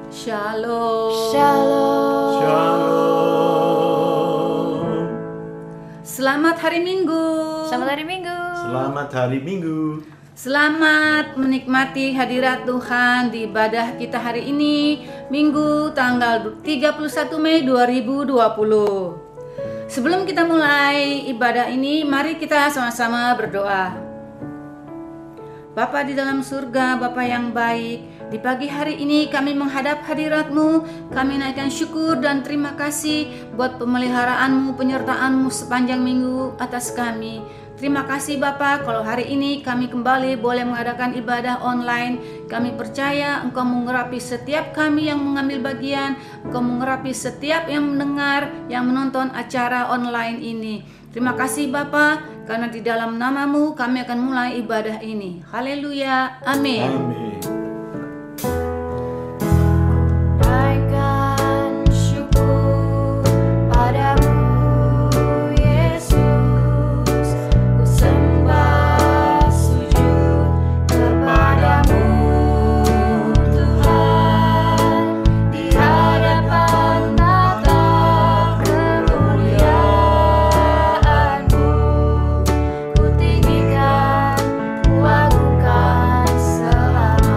Shalom. Shalom. Shalom. Selamat hari Minggu. Selamat hari Minggu. Selamat hari Minggu. Selamat menikmati hadirat Tuhan di ibadah kita hari ini, Minggu tanggal 31 Mei 2020. Sebelum kita mulai ibadah ini, mari kita sama-sama berdoa. Bapa di dalam surga, Bapa yang baik, di pagi hari ini kami menghadap hadirat-Mu, kami naikkan syukur dan terima kasih buat pemeliharaan-Mu, penyertaan-Mu sepanjang minggu atas kami. Terima kasih Bapa, kalau hari ini kami kembali boleh mengadakan ibadah online. Kami percaya Engkau mengurapi setiap kami yang mengambil bagian, Engkau mengurapi setiap yang mendengar, yang menonton acara online ini. Terima kasih Bapa, karena di dalam nama-Mu kami akan mulai ibadah ini. Haleluya, amin. Amin. Naikkan syukur padamu, Yesus. Ku sembah sujud kepadamu, Tuhan. Di hadapan tata kemuliaan-Mu, ku tinggikan, ku agungkan selamanya.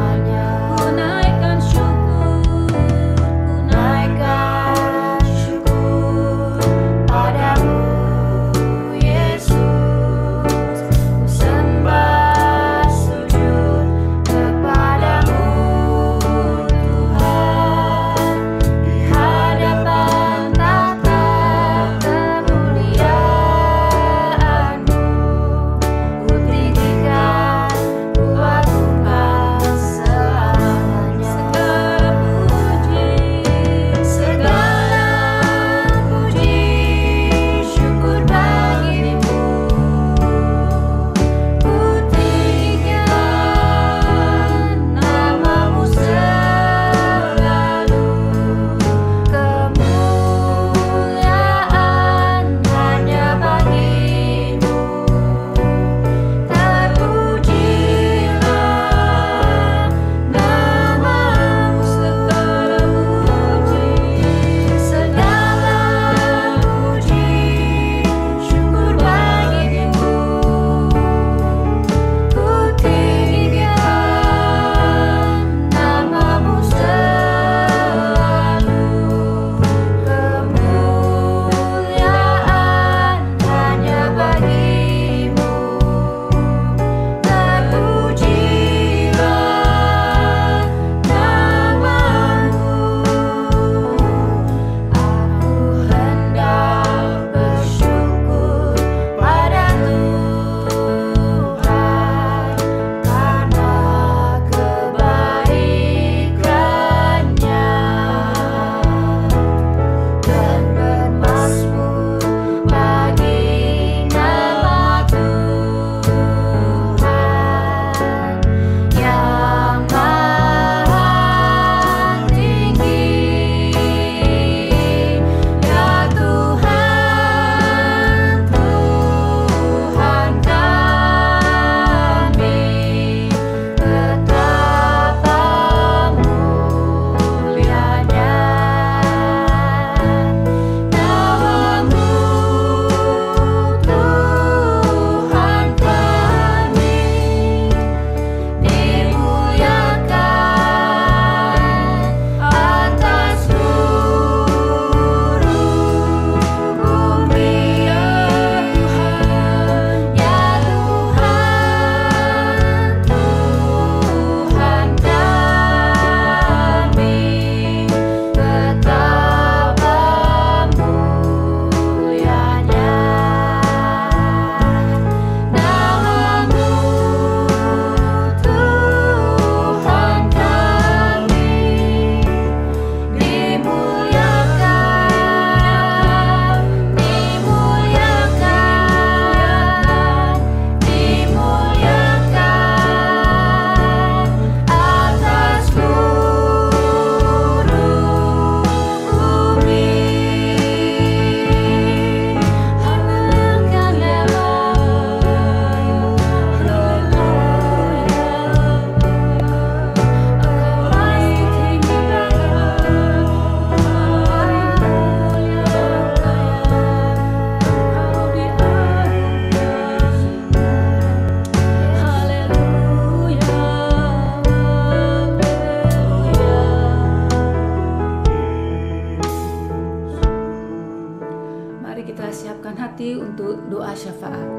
diberkati untuk doa syafaat.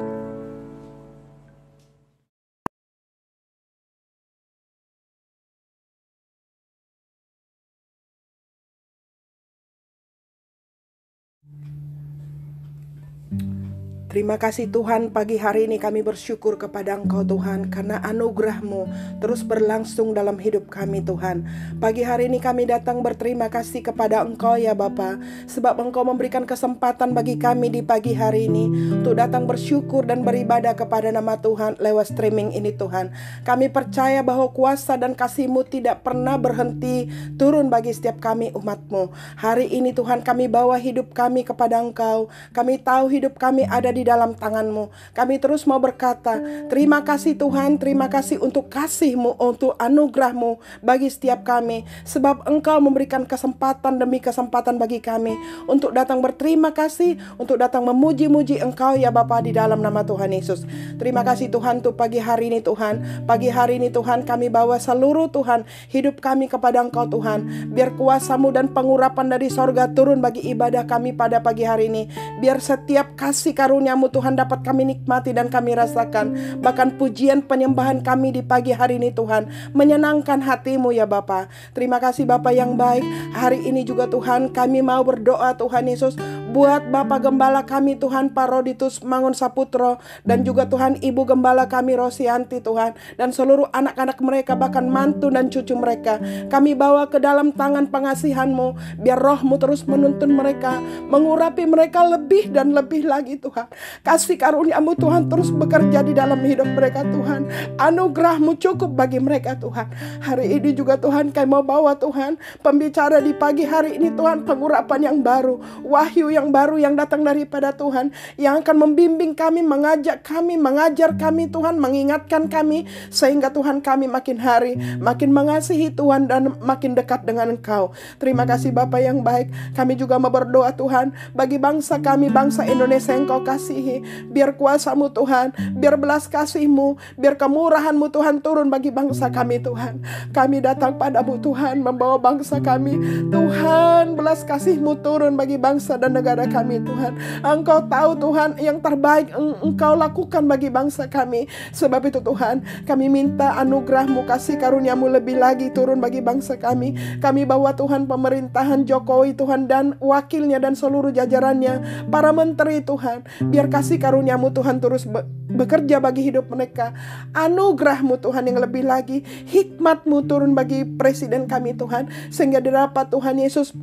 Terima kasih Tuhan, pagi hari ini kami bersyukur kepada Engkau Tuhan, karena anugerah-Mu terus berlangsung dalam hidup kami Tuhan. Pagi hari ini kami datang berterima kasih kepada Engkau ya Bapa, sebab Engkau memberikan kesempatan bagi kami di pagi hari ini untuk datang bersyukur dan beribadah kepada nama Tuhan lewat streaming ini Tuhan. Kami percaya bahwa kuasa dan kasih-Mu tidak pernah berhenti turun bagi setiap kami umat-Mu. Hari ini Tuhan, kami bawa hidup kami kepada Engkau. Kami tahu hidup kami ada di dalam tangan-Mu. Kami terus mau berkata, terima kasih Tuhan, terima kasih untuk kasih-Mu, untuk anugerah-Mu bagi setiap kami. Sebab Engkau memberikan kesempatan demi kesempatan bagi kami untuk datang berterima kasih, untuk datang memuji-muji Engkau ya Bapa di dalam nama Tuhan Yesus. Terima kasih Tuhan untuk pagi hari ini Tuhan. Pagi hari ini Tuhan, kami bawa seluruh Tuhan hidup kami kepada Engkau Tuhan. Biar kuasa-Mu dan pengurapan dari sorga turun bagi ibadah kami pada pagi hari ini. Biar setiap kasih karunia-Mu Tuhan dapat kami nikmati dan kami rasakan. Bahkan pujian penyembahan kami di pagi hari ini Tuhan menyenangkan hati-Mu ya Bapa. Terima kasih Bapa yang baik. Hari ini juga Tuhan kami mau berdoa Tuhan Yesus buat Bapak Gembala kami Tuhan Paroditus Mangun Saputro, dan juga Tuhan Ibu Gembala kami Rosianti Tuhan, dan seluruh anak-anak mereka, bahkan mantu dan cucu mereka. Kami bawa ke dalam tangan pengasihan-Mu. Biar Roh-Mu terus menuntun mereka, mengurapi mereka lebih dan lebih lagi Tuhan. Kasih karunia-Mu Tuhan terus bekerja di dalam hidup mereka Tuhan. Anugerah-Mu cukup bagi mereka Tuhan. Hari ini juga Tuhan kami mau bawa Tuhan pembicara di pagi hari ini Tuhan, pengurapan yang baru, wahyu yang baru yang datang daripada Tuhan, yang akan membimbing kami, mengajak kami, mengajar kami Tuhan, mengingatkan kami, sehingga Tuhan kami makin hari makin mengasihi Tuhan dan makin dekat dengan Engkau. Terima kasih Bapa yang baik. Kami juga mau berdoa Tuhan bagi bangsa kami, bangsa Indonesia yang Kau kasihi. Biar kuasa-Mu Tuhan, biar belas kasih-Mu, biar kemurahan-Mu Tuhan turun bagi bangsa kami Tuhan. Kami datang padamu Tuhan, membawa bangsa kami Tuhan, belas kasih-Mu turun bagi bangsa dan negara kami Tuhan. Engkau tahu Tuhan yang terbaik Engkau lakukan bagi bangsa kami. Sebab itu Tuhan, kami minta anugerah-Mu, kasih karunia-Mu lebih lagi turun bagi bangsa kami. Kami bawa Tuhan pemerintahan Jokowi Tuhan dan wakilnya dan seluruh jajarannya, para menteri Tuhan. Biar kasih karunia-Mu Tuhan terus bekerja bagi hidup mereka. Anugerah-Mu Tuhan yang lebih lagi, hikmat-Mu turun bagi presiden kami Tuhan, sehingga dapat Tuhan Yesus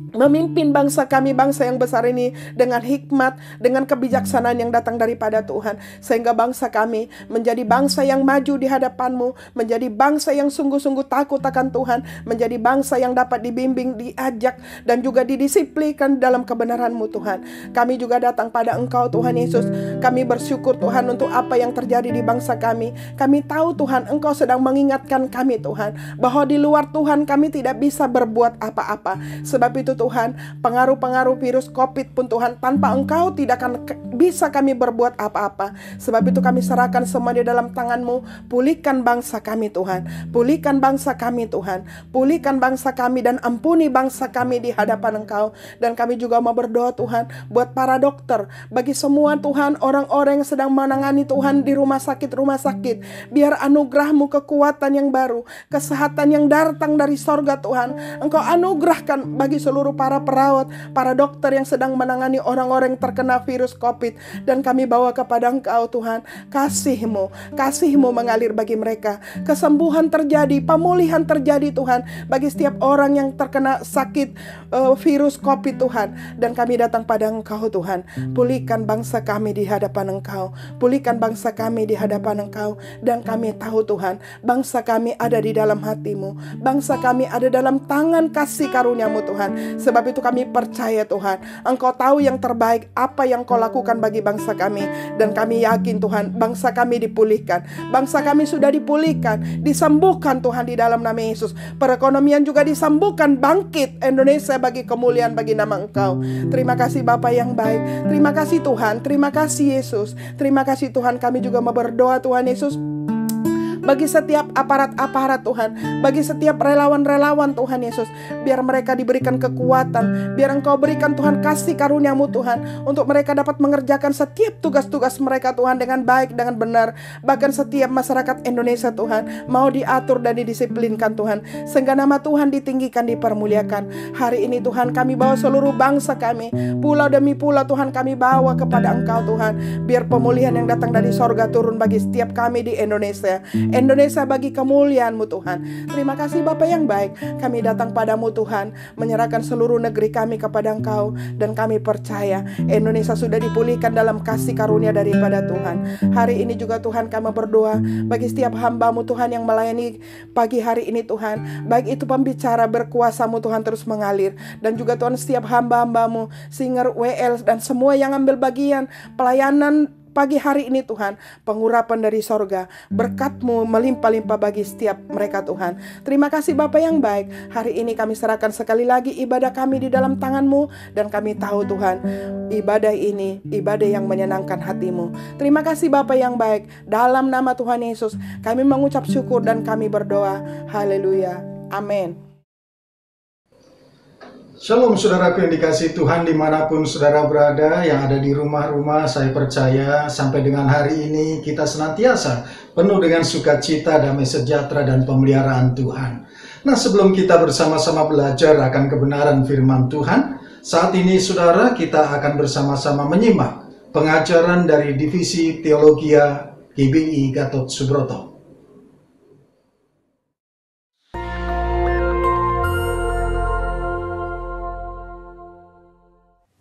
memimpin bangsa kami, bangsa yang besar ini dengan hikmat, dengan kebijaksanaan yang datang daripada Tuhan. Sehingga bangsa kami menjadi bangsa yang maju di hadapan-Mu, menjadi bangsa yang sungguh-sungguh takut akan Tuhan, menjadi bangsa yang dapat dibimbing, diajak, dan juga didisiplinkan dalam kebenaran-Mu Tuhan. Kami juga datang pada Engkau Tuhan Yesus. Kami bersyukur Tuhan untuk apa yang terjadi di bangsa kami. Kami tahu Tuhan Engkau sedang mengingatkan kami Tuhan, bahwa di luar Tuhan kami tidak bisa berbuat apa-apa. Sebab itu Tuhan, pengaruh-pengaruh virus COVID pun Tuhan, tanpa Engkau tidak akan bisa kami berbuat apa-apa. Sebab itu kami serahkan semua di dalam tangan-Mu. Pulihkan bangsa kami Tuhan, pulihkan bangsa kami Tuhan, pulihkan bangsa kami dan ampuni bangsa kami di hadapan Engkau. Dan kami juga mau berdoa Tuhan buat para dokter, bagi semua Tuhan orang-orang yang sedang menangani Tuhan di rumah sakit. Biar anugerah-Mu kekuatan yang baru, kesehatan yang datang dari sorga Tuhan, Engkau anugerahkan bagi seluruh para perawat, para dokter yang sedang menangani orang-orang yang terkena virus COVID. Dan kami bawa kepada Engkau Tuhan, kasih-Mu mengalir bagi mereka. Kesembuhan terjadi, pemulihan terjadi Tuhan, bagi setiap orang yang terkena sakit virus COVID Tuhan. Dan kami datang pada Engkau Tuhan, pulihkan bangsa kami di hadapan Engkau, pulihkan bangsa kami di hadapan Engkau. Dan kami tahu Tuhan, bangsa kami ada di dalam hati-Mu, bangsa kami ada dalam tangan kasih karunia-Mu Tuhan. Sebab itu kami percaya Tuhan, Engkau tahu yang terbaik apa yang Kau lakukan bagi bangsa kami. Dan kami yakin Tuhan, bangsa kami dipulihkan, bangsa kami sudah dipulihkan, disembuhkan Tuhan di dalam nama Yesus. Perekonomian juga disembuhkan, bangkit Indonesia bagi kemuliaan bagi nama Engkau. Terima kasih Bapa yang baik, terima kasih Tuhan, terima kasih Yesus, terima kasih Tuhan. Kami juga mau berdoa Tuhan Yesus bagi setiap aparat-aparat Tuhan, bagi setiap relawan-relawan Tuhan Yesus. Biar mereka diberikan kekuatan, biar Engkau berikan Tuhan kasih karunia-Mu Tuhan, untuk mereka dapat mengerjakan setiap tugas-tugas mereka Tuhan dengan baik, dengan benar. Bahkan setiap masyarakat Indonesia Tuhan mau diatur dan didisiplinkan Tuhan, sehingga nama Tuhan ditinggikan, dipermuliakan. Hari ini Tuhan kami bawa seluruh bangsa kami, pulau demi pulau Tuhan kami bawa kepada Engkau Tuhan. Biar pemulihan yang datang dari sorga turun bagi setiap kami di Indonesia. Indonesia bagi kemuliaan-Mu Tuhan. Terima kasih Bapa yang baik. Kami datang padamu Tuhan, menyerahkan seluruh negeri kami kepada Engkau. Dan kami percaya Indonesia sudah dipulihkan dalam kasih karunia daripada Tuhan. Hari ini juga Tuhan kami berdoa bagi setiap hamba-Mu Tuhan yang melayani pagi hari ini Tuhan. Baik itu pembicara berkuasa-Mu Tuhan terus mengalir. Dan juga Tuhan setiap hamba-hamba-Mu, singer, WL, dan semua yang ambil bagian pelayanan pagi hari ini Tuhan, pengurapan dari sorga, berkat-Mu melimpah-limpah bagi setiap mereka Tuhan. Terima kasih Bapa yang baik. Hari ini kami serahkan sekali lagi ibadah kami di dalam tangan-Mu, dan kami tahu Tuhan, ibadah ini ibadah yang menyenangkan hati-Mu. Terima kasih Bapa yang baik. Dalam nama Tuhan Yesus kami mengucap syukur dan kami berdoa. Haleluya. Amin. Shalom saudaraku yang dikasihi Tuhan dimanapun saudara berada, yang ada di rumah-rumah. Saya percaya sampai dengan hari ini kita senantiasa penuh dengan sukacita, damai sejahtera, dan pemeliharaan Tuhan. Nah, sebelum kita bersama-sama belajar akan kebenaran firman Tuhan, saat ini saudara kita akan bersama-sama menyimak pengajaran dari Divisi Teologia GBI Gatot Subroto.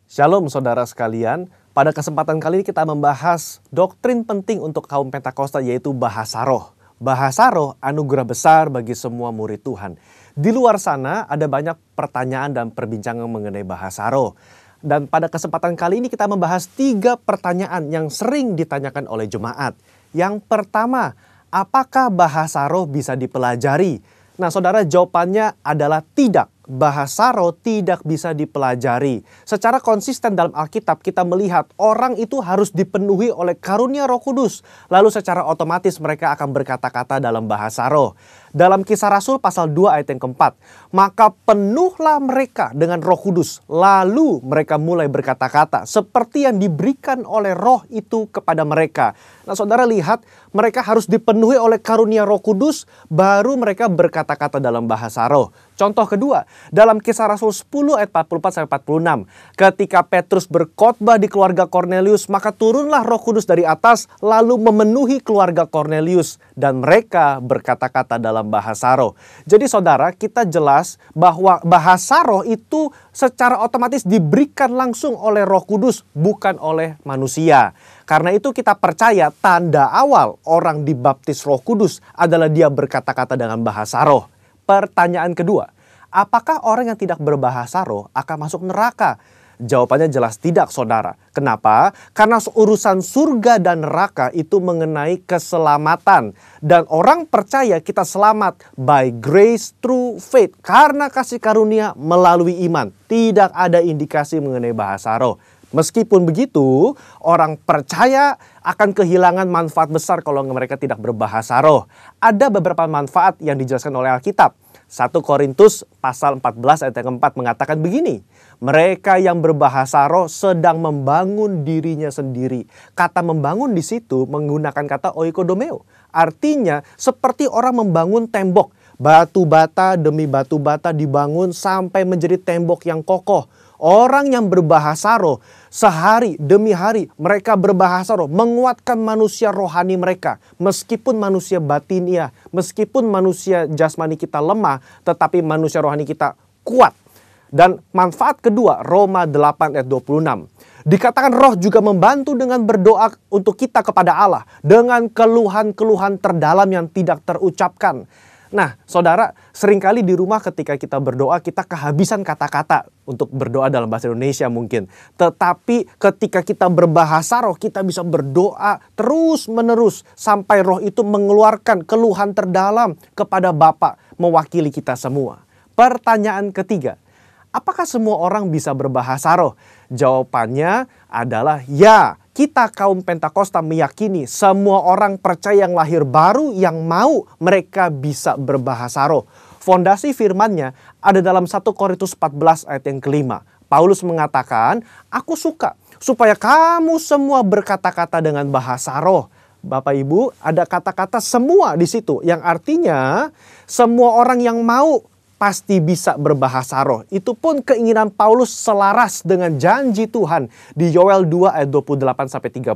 Shalom saudara sekalian, pada kesempatan kali ini kita membahas doktrin penting untuk kaum Pentakosta, yaitu bahasa roh. Bahasa roh anugerah besar bagi semua murid Tuhan. Di luar sana ada banyak pertanyaan dan perbincangan mengenai bahasa roh. Dan pada kesempatan kali ini kita membahas 3 pertanyaan yang sering ditanyakan oleh jemaat. Yang pertama, apakah bahasa roh bisa dipelajari? Nah saudara, jawabannya adalah tidak. Bahasa roh tidak bisa dipelajari. Secara konsisten dalam Alkitab kita melihat orang itu harus dipenuhi oleh karunia Roh Kudus. Lalu secara otomatis mereka akan berkata-kata dalam bahasa roh. Dalam Kisah Rasul pasal 2 ayat yang keempat, maka penuhlah mereka dengan Roh Kudus. Lalu mereka mulai berkata-kata seperti yang diberikan oleh roh itu kepada mereka. Nah saudara lihat, mereka harus dipenuhi oleh karunia Roh Kudus, baru mereka berkata-kata dalam bahasa roh. Contoh kedua, dalam Kisah Rasul 10 ayat 44-46. Ketika Petrus berkhotbah di keluarga Kornelius, maka turunlah Roh Kudus dari atas lalu memenuhi keluarga Kornelius. Dan mereka berkata-kata dalam bahasa roh. Jadi saudara, kita jelas bahwa bahasa roh itu secara otomatis diberikan langsung oleh Roh Kudus, bukan oleh manusia. Karena itu kita percaya tanda awal orang dibaptis Roh Kudus adalah dia berkata-kata dengan bahasa roh. Pertanyaan kedua, apakah orang yang tidak berbahasa roh akan masuk neraka? Jawabannya jelas tidak saudara. Kenapa? Karena urusan surga dan neraka itu mengenai keselamatan. Dan orang percaya kita selamat by grace through faith. Karena kasih karunia melalui iman. Tidak ada indikasi mengenai bahasa roh. Meskipun begitu, orang percaya akan kehilangan manfaat besar kalau mereka tidak berbahasa roh. Ada beberapa manfaat yang dijelaskan oleh Alkitab. 1 Korintus pasal 14 ayat yang keempat mengatakan begini. Mereka yang berbahasa roh sedang membangun dirinya sendiri. Kata membangun di situ menggunakan kata oikodomeo. Artinya seperti orang membangun tembok. Batu bata demi batu bata dibangun sampai menjadi tembok yang kokoh. Orang yang berbahasa roh sehari demi hari mereka berbahasa roh menguatkan manusia rohani mereka. Meskipun manusia batinia, meskipun manusia jasmani kita lemah, tetapi manusia rohani kita kuat. Dan manfaat kedua, Roma 8 ayat 26. Dikatakan roh juga membantu dengan berdoa untuk kita kepada Allah dengan keluhan-keluhan terdalam yang tidak terucapkan. Nah, saudara, seringkali di rumah ketika kita berdoa, kita kehabisan kata-kata untuk berdoa dalam bahasa Indonesia mungkin. Tetapi ketika kita berbahasa roh, kita bisa berdoa terus-menerus sampai roh itu mengeluarkan keluhan terdalam kepada Bapa mewakili kita semua. Pertanyaan ketiga, apakah semua orang bisa berbahasa roh? Jawabannya adalah ya. Kita kaum Pentakosta meyakini semua orang percaya yang lahir baru yang mau mereka bisa berbahasa roh. Fondasi firman-Nya ada dalam 1 Korintus 14 ayat yang kelima. Paulus mengatakan, aku suka supaya kamu semua berkata-kata dengan bahasa roh. Bapak Ibu, ada kata-kata semua di situ yang artinya semua orang yang mau pasti bisa berbahasa roh. Itu pun keinginan Paulus selaras dengan janji Tuhan di Yoel 2 ayat 28-32.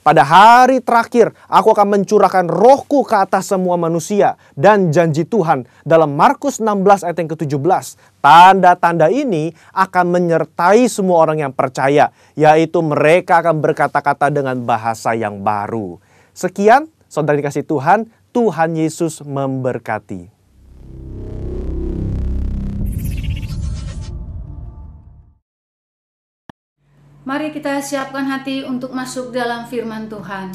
Pada hari terakhir aku akan mencurahkan rohku ke atas semua manusia. Dan janji Tuhan dalam Markus 16 ayat yang ke-17. Tanda-tanda ini akan menyertai semua orang yang percaya. Yaitu mereka akan berkata-kata dengan bahasa yang baru. Sekian, saudara dikasih Tuhan, Tuhan Yesus memberkati. Mari kita siapkan hati untuk masuk dalam firman Tuhan.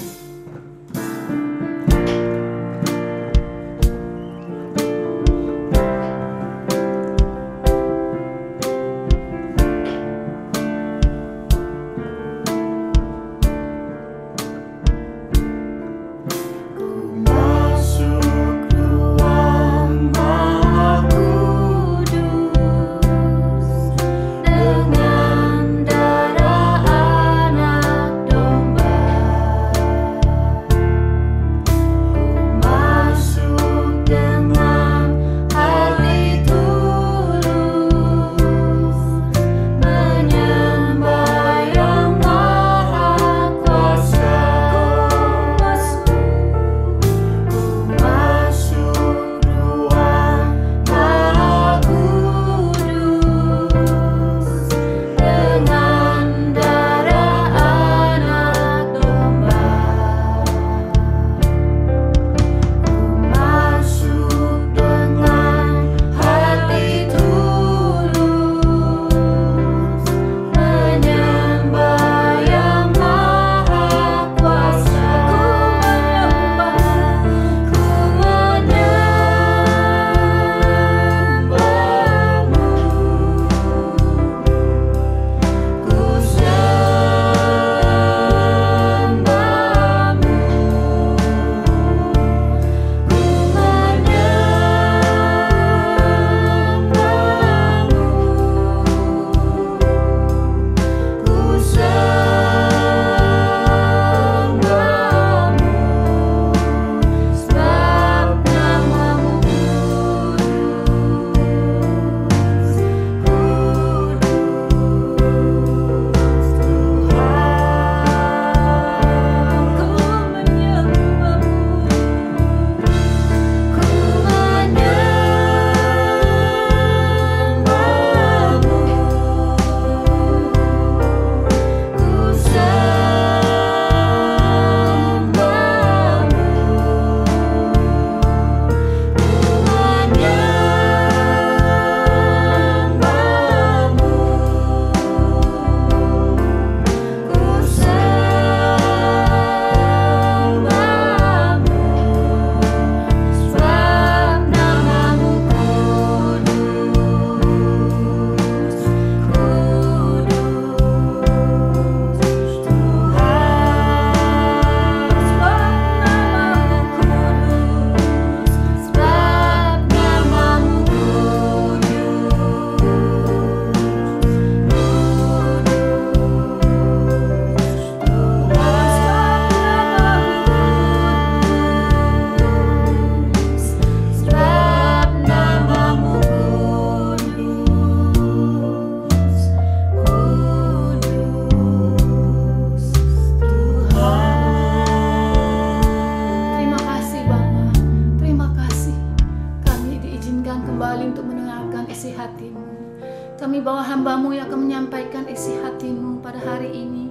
Kami bawa hamba-Mu yang akan menyampaikan isi hati-Mu pada hari ini.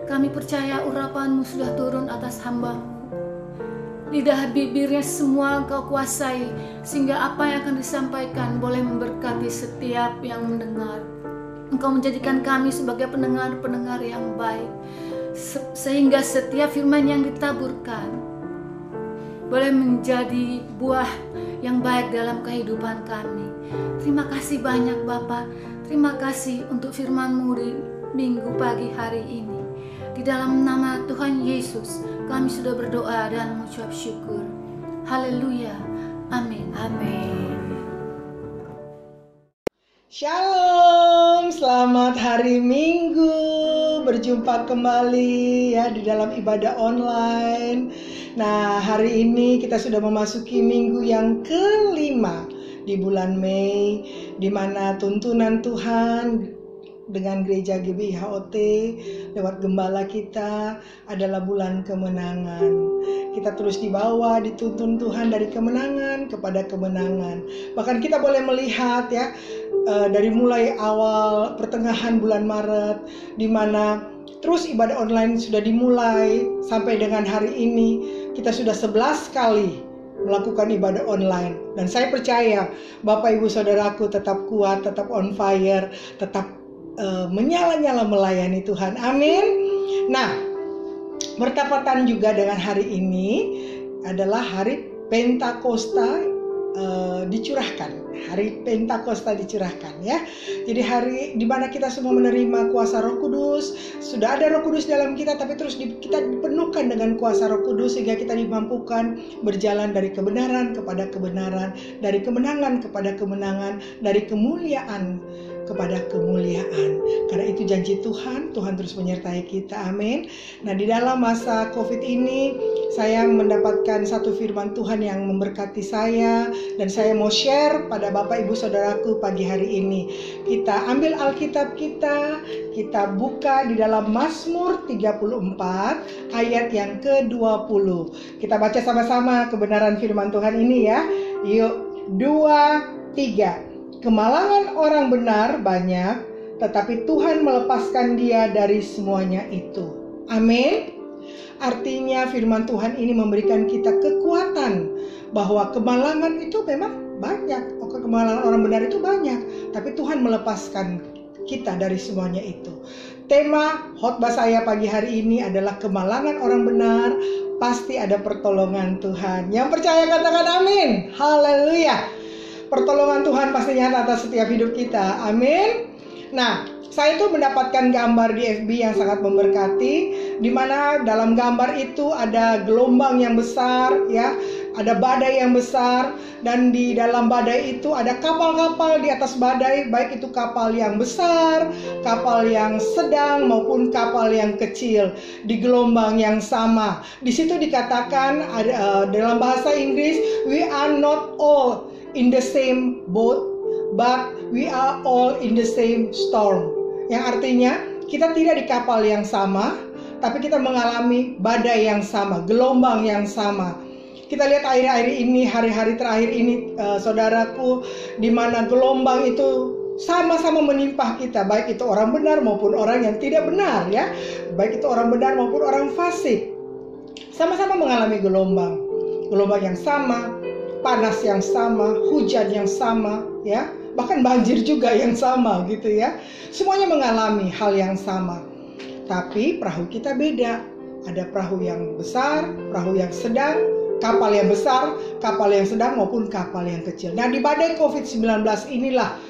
Kami percaya urapan-Mu sudah turun atas hamba-Mu. Lidah bibirnya semua Engkau kuasai, sehingga apa yang akan disampaikan boleh memberkati setiap yang mendengar. Engkau menjadikan kami sebagai pendengar-pendengar yang baik, sehingga setiap firman yang ditaburkan boleh menjadi buah yang baik dalam kehidupan kami. Terima kasih banyak Bapa. Terima kasih untuk firman-Mu di minggu pagi hari ini. Di dalam nama Tuhan Yesus kami sudah berdoa dan mengucap syukur. Haleluya. Amin. Amin. Shalom, selamat hari Minggu. Berjumpa kembali ya di dalam ibadah online. Nah, hari ini kita sudah memasuki minggu yang kelima di bulan Mei, di mana tuntunan Tuhan dengan gereja GBIHOT lewat gembala kita adalah bulan kemenangan. Kita terus dibawa, dituntun Tuhan dari kemenangan kepada kemenangan. Bahkan kita boleh melihat ya, dari mulai awal pertengahan bulan Maret, di mana terus ibadah online sudah dimulai sampai dengan hari ini, kita sudah 11 kali melakukan ibadah online. Dan saya percaya Bapak Ibu Saudaraku tetap kuat, tetap on fire, tetap menyala-nyala melayani Tuhan. Amin. Nah, bertepatan juga dengan hari ini adalah hari Pentakosta dicurahkan. Hari Pentakosta dicurahkan ya. Jadi hari di mana kita semua menerima kuasa Roh Kudus. Sudah ada Roh Kudus dalam kita, tapi terus kita dipenuhkan dengan kuasa Roh Kudus sehingga kita dimampukan berjalan dari kebenaran kepada kebenaran, dari kemenangan kepada kemenangan, dari kemuliaan kepada kemuliaan. Karena itu janji Tuhan, Tuhan terus menyertai kita. Amin. Nah, di dalam masa Covid ini saya mendapatkan satu firman Tuhan yang memberkati saya, dan saya mau share pada Bapak Ibu Saudaraku pagi hari ini. Kita ambil Alkitab kita buka di dalam Mazmur 34 ayat yang ke-20. Kita baca sama-sama kebenaran firman Tuhan ini ya. Yuk, 2, 3. Kemalangan orang benar banyak, tetapi Tuhan melepaskan dia dari semuanya itu. Amin. Artinya firman Tuhan ini memberikan kita kekuatan bahwa kemalangan itu memang banyak. Kemalangan orang benar itu banyak, tapi Tuhan melepaskan kita dari semuanya itu. Tema khotbah saya pagi hari ini adalah kemalangan orang benar, pasti ada pertolongan Tuhan. Yang percaya katakan amin. Haleluya. Pertolongan Tuhan pasti nyata atas setiap hidup kita. Amin. Nah, saya tuh mendapatkan gambar di FB yang sangat memberkati, di mana dalam gambar itu ada gelombang yang besar ya, ada badai yang besar, dan di dalam badai itu ada kapal-kapal di atas badai, baik itu kapal yang besar, kapal yang sedang maupun kapal yang kecil di gelombang yang sama. Di situ dikatakan dalam bahasa Inggris, we are not all in the same boat, but we are all in the same storm. Yang artinya kita tidak di kapal yang sama, tapi kita mengalami badai yang sama, gelombang yang sama. Kita lihat akhir-akhir ini, hari-hari terakhir ini, saudaraku, di mana gelombang itu sama-sama menimpa kita, baik itu orang benar maupun orang yang tidak benar ya, baik itu orang benar maupun orang fasik, sama-sama mengalami gelombang yang sama, panas yang sama, hujan yang sama ya, bahkan banjir juga yang sama gitu ya. Semuanya mengalami hal yang sama. Tapi perahu kita beda. Ada perahu yang besar, perahu yang sedang, kapal yang besar, kapal yang sedang maupun kapal yang kecil. Nah, di badai Covid-19 inilah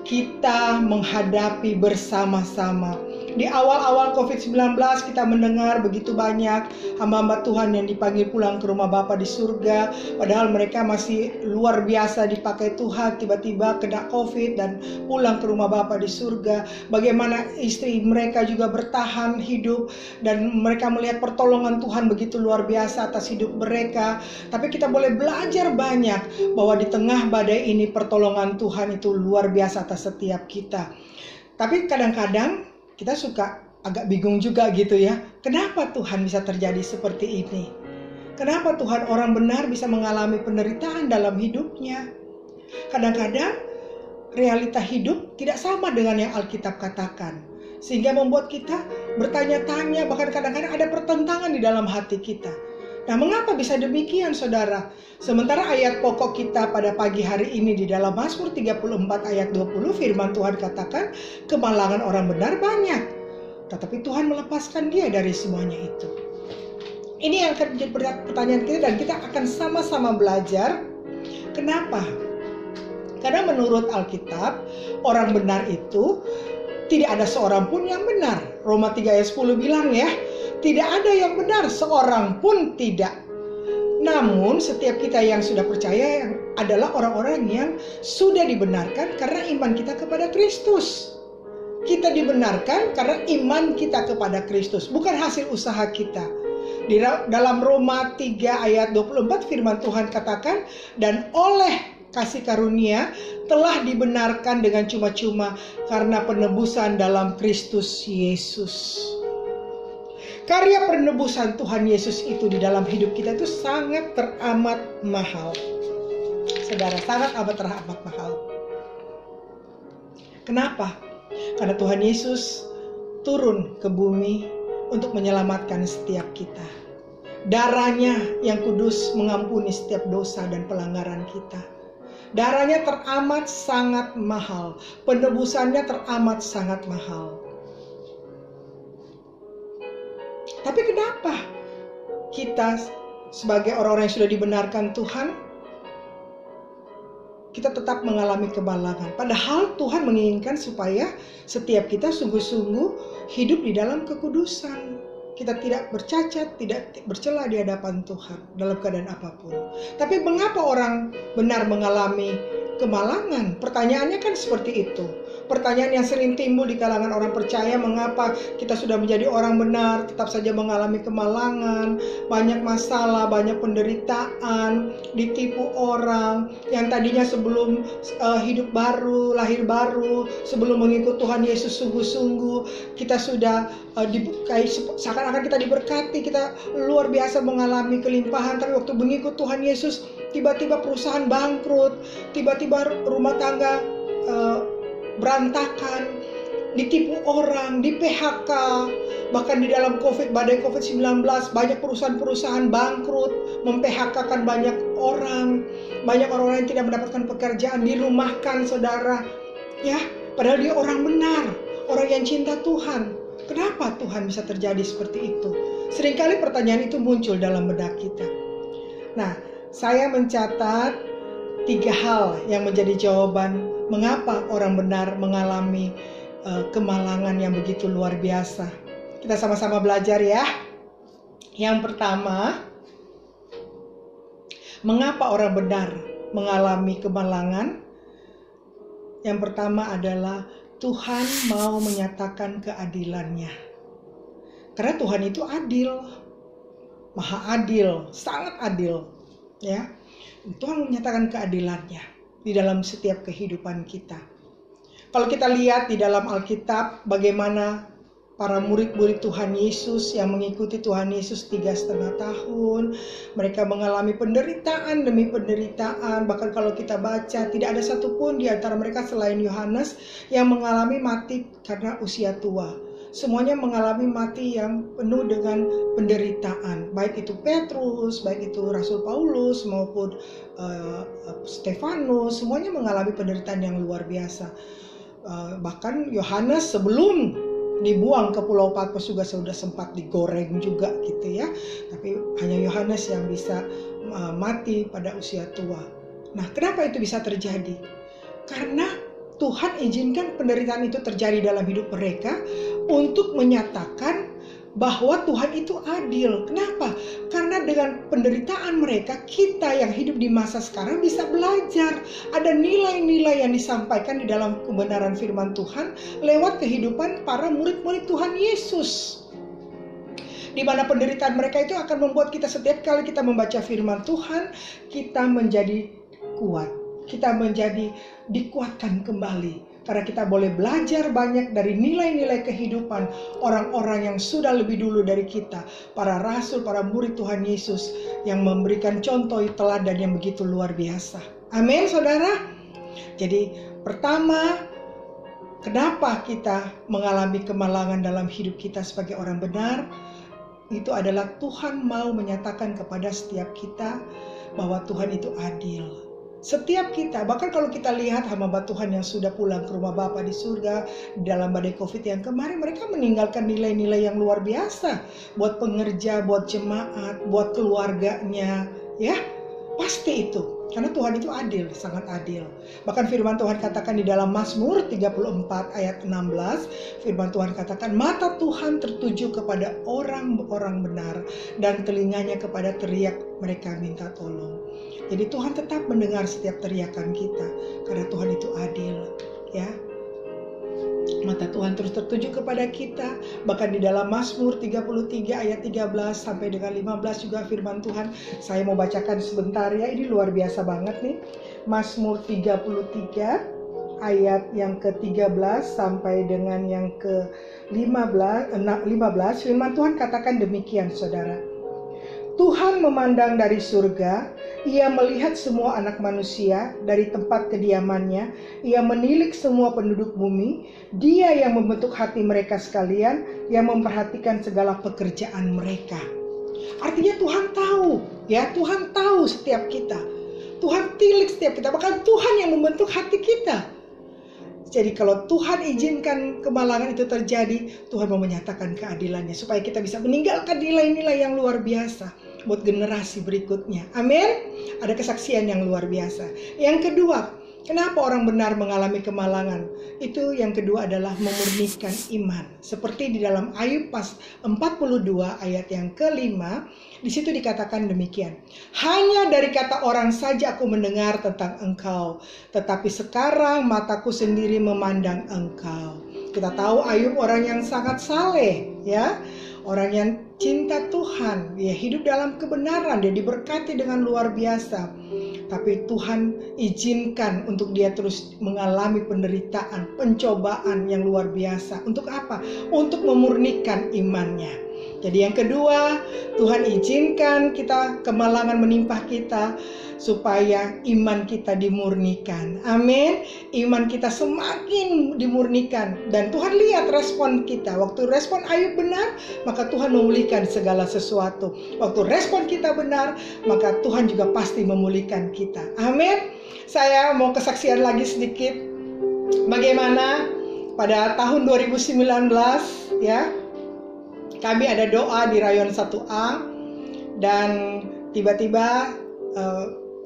kita menghadapi bersama-sama. Di awal-awal Covid-19 kita mendengar begitu banyak hamba-hamba Tuhan yang dipanggil pulang ke rumah Bapa di surga. Padahal mereka masih luar biasa dipakai Tuhan, tiba-tiba kena Covid dan pulang ke rumah Bapa di surga. Bagaimana istri mereka juga bertahan hidup dan mereka melihat pertolongan Tuhan begitu luar biasa atas hidup mereka. Tapi kita boleh belajar banyak bahwa di tengah badai ini pertolongan Tuhan itu luar biasa atas setiap kita. Tapi kadang-kadang kita suka agak bingung juga gitu ya. Kenapa Tuhan bisa terjadi seperti ini? Kenapa Tuhan orang benar bisa mengalami penderitaan dalam hidupnya? Kadang-kadang realita hidup tidak sama dengan yang Alkitab katakan. Sehingga membuat kita bertanya-tanya, bahkan kadang-kadang ada pertentangan di dalam hati kita. Nah, mengapa bisa demikian saudara? Sementara ayat pokok kita pada pagi hari ini di dalam Mazmur 34 ayat 20 firman Tuhan katakan, kemalangan orang benar banyak, tetapi Tuhan melepaskan dia dari semuanya itu. Ini yang akan menjadi pertanyaan kita dan kita akan sama-sama belajar. Kenapa? Karena menurut Alkitab, orang benar itu tidak ada seorang pun yang benar. Roma 3 ayat 10 bilang ya, Tidak ada yang benar, seorang pun tidak. Namun setiap kita yang sudah percaya adalah orang-orang yang sudah dibenarkan karena iman kita kepada Kristus. Kita dibenarkan karena iman kita kepada Kristus, bukan hasil usaha kita. Di dalam Roma 3 ayat 24 firman Tuhan katakan, dan oleh kasih karunia telah dibenarkan dengan cuma-cuma karena penebusan dalam Kristus Yesus. Karya penebusan Tuhan Yesus itu di dalam hidup kita itu sangat teramat mahal. Saudara, sangat teramat mahal. Kenapa? Karena Tuhan Yesus turun ke bumi untuk menyelamatkan setiap kita. Darahnya yang kudus mengampuni setiap dosa dan pelanggaran kita. Darahnya teramat sangat mahal. Penebusannya teramat sangat mahal. Tapi kenapa kita sebagai orang-orang yang sudah dibenarkan Tuhan, kita tetap mengalami kemalangan? Padahal Tuhan menginginkan supaya setiap kita sungguh-sungguh hidup di dalam kekudusan. Kita tidak bercacat, tidak bercela di hadapan Tuhan dalam keadaan apapun. Tapi mengapa orang benar mengalami kemalangan? Pertanyaannya kan seperti itu. Pertanyaan yang sering timbul di kalangan orang percaya, mengapa kita sudah menjadi orang benar tetap saja mengalami kemalangan, banyak masalah, banyak penderitaan, ditipu orang yang tadinya sebelum hidup baru, lahir baru, sebelum mengikut Tuhan Yesus sungguh-sungguh, kita sudah seakan-akan kita diberkati, kita luar biasa mengalami kelimpahan, tapi waktu mengikut Tuhan Yesus tiba-tiba perusahaan bangkrut, tiba-tiba rumah tangga berantakan, ditipu orang, di PHK, bahkan di dalam badai COVID-19 banyak perusahaan-perusahaan bangkrut, mem-PHK-kan banyak orang yang tidak mendapatkan pekerjaan, dirumahkan saudara, ya, padahal dia orang benar, orang yang cinta Tuhan. Kenapa Tuhan bisa terjadi seperti itu? Seringkali pertanyaan itu muncul dalam benak kita. Nah, saya mencatat 3 hal yang menjadi jawaban mengapa orang benar mengalami kemalangan yang begitu luar biasa. Kita sama-sama belajar ya. Yang pertama, mengapa orang benar mengalami kemalangan? Yang pertama adalah Tuhan mau menyatakan keadilannya. Karena Tuhan itu adil, maha adil, sangat adil, ya. Tuhan menyatakan keadilannya di dalam setiap kehidupan kita. Kalau kita lihat di dalam Alkitab bagaimana para murid-murid Tuhan Yesus yang mengikuti Tuhan Yesus 3,5 tahun, mereka mengalami penderitaan demi penderitaan. Bahkan kalau kita baca, tidak ada satupun di antara mereka selain Yohanes yang mengalami mati karena usia tua. Semuanya mengalami mati yang penuh dengan penderitaan. Baik itu Petrus, baik itu Rasul Paulus maupun Stefanus, semuanya mengalami penderitaan yang luar biasa. Bahkan Yohanes sebelum dibuang ke Pulau Patmos juga sudah sempat digoreng juga gitu ya. Tapi hanya Yohanes yang bisa mati pada usia tua. Nah, kenapa itu bisa terjadi? Karena Tuhan izinkan penderitaan itu terjadi dalam hidup mereka untuk menyatakan bahwa Tuhan itu adil. Kenapa? Karena dengan penderitaan mereka, kita yang hidup di masa sekarang bisa belajar. Ada nilai-nilai yang disampaikan di dalam kebenaran firman Tuhan lewat kehidupan para murid-murid Tuhan Yesus. Di mana penderitaan mereka itu akan membuat kita setiap kali kita membaca firman Tuhan, kita menjadi kuat. Kita menjadi dikuatkan kembali. Karena kita boleh belajar banyak dari nilai-nilai kehidupan orang-orang yang sudah lebih dulu dari kita. Para rasul, para murid Tuhan Yesus yang memberikan contoh teladan yang begitu luar biasa. Amin, saudara. Jadi pertama, kenapa kita mengalami kemalangan dalam hidup kita sebagai orang benar? Itu adalah Tuhan mau menyatakan kepada setiap kita bahwa Tuhan itu adil. Setiap kita, bahkan kalau kita lihat hamba Tuhan yang sudah pulang ke rumah Bapa di surga dalam badai COVID yang kemarin, mereka meninggalkan nilai-nilai yang luar biasa buat pengerja, buat jemaat, buat keluarganya, ya. Pasti itu. Karena Tuhan itu adil, sangat adil. Bahkan firman Tuhan katakan di dalam Mazmur 34 ayat 16, firman Tuhan katakan, mata Tuhan tertuju kepada orang-orang benar dan telinganya kepada teriak mereka minta tolong. Jadi Tuhan tetap mendengar setiap teriakan kita karena Tuhan itu adil, ya. Mata Tuhan terus tertuju kepada kita. Bahkan di dalam Mazmur 33 ayat 13 sampai dengan 15 juga firman Tuhan. Saya mau bacakan sebentar ya, ini luar biasa banget nih. Mazmur 33 ayat yang ke-13 sampai dengan yang ke-15. Firman Tuhan katakan demikian, saudara. Tuhan memandang dari surga, Ia melihat semua anak manusia dari tempat kediamannya, Ia menilik semua penduduk bumi, Dia yang membentuk hati mereka sekalian, yang memperhatikan segala pekerjaan mereka. Artinya Tuhan tahu, ya, Tuhan tahu setiap kita. Tuhan tilik setiap kita, bahkan Tuhan yang membentuk hati kita. Jadi kalau Tuhan izinkan kemalangan itu terjadi, Tuhan mau menyatakan keadilannya supaya kita bisa meninggalkan nilai-nilai yang luar biasa buat generasi berikutnya. Amin. Ada kesaksian yang luar biasa. Yang kedua, kenapa orang benar mengalami kemalangan? Itu yang kedua adalah memurnikan iman. Seperti di dalam Ayub pas 42 ayat yang kelima, di situ dikatakan demikian. Hanya dari kata orang saja aku mendengar tentang Engkau, tetapi sekarang mataku sendiri memandang Engkau. Kita tahu Ayub orang yang sangat saleh, ya. Orang yang cinta Tuhan, dia hidup dalam kebenaran, dia diberkati dengan luar biasa. Tapi Tuhan izinkan untuk dia terus mengalami penderitaan, pencobaan yang luar biasa. Untuk apa? Untuk memurnikan imannya. Jadi yang kedua, Tuhan izinkan kita kemalangan menimpa kita supaya iman kita dimurnikan. Amin. Iman kita semakin dimurnikan dan Tuhan lihat respon kita. Waktu respon Ayub benar, maka Tuhan memulihkan segala sesuatu. Waktu respon kita benar, maka Tuhan juga pasti memulihkan kita. Amin. Saya mau kesaksian lagi sedikit. Bagaimana pada tahun 2019, ya, kami ada doa di Rayon 1A dan tiba-tiba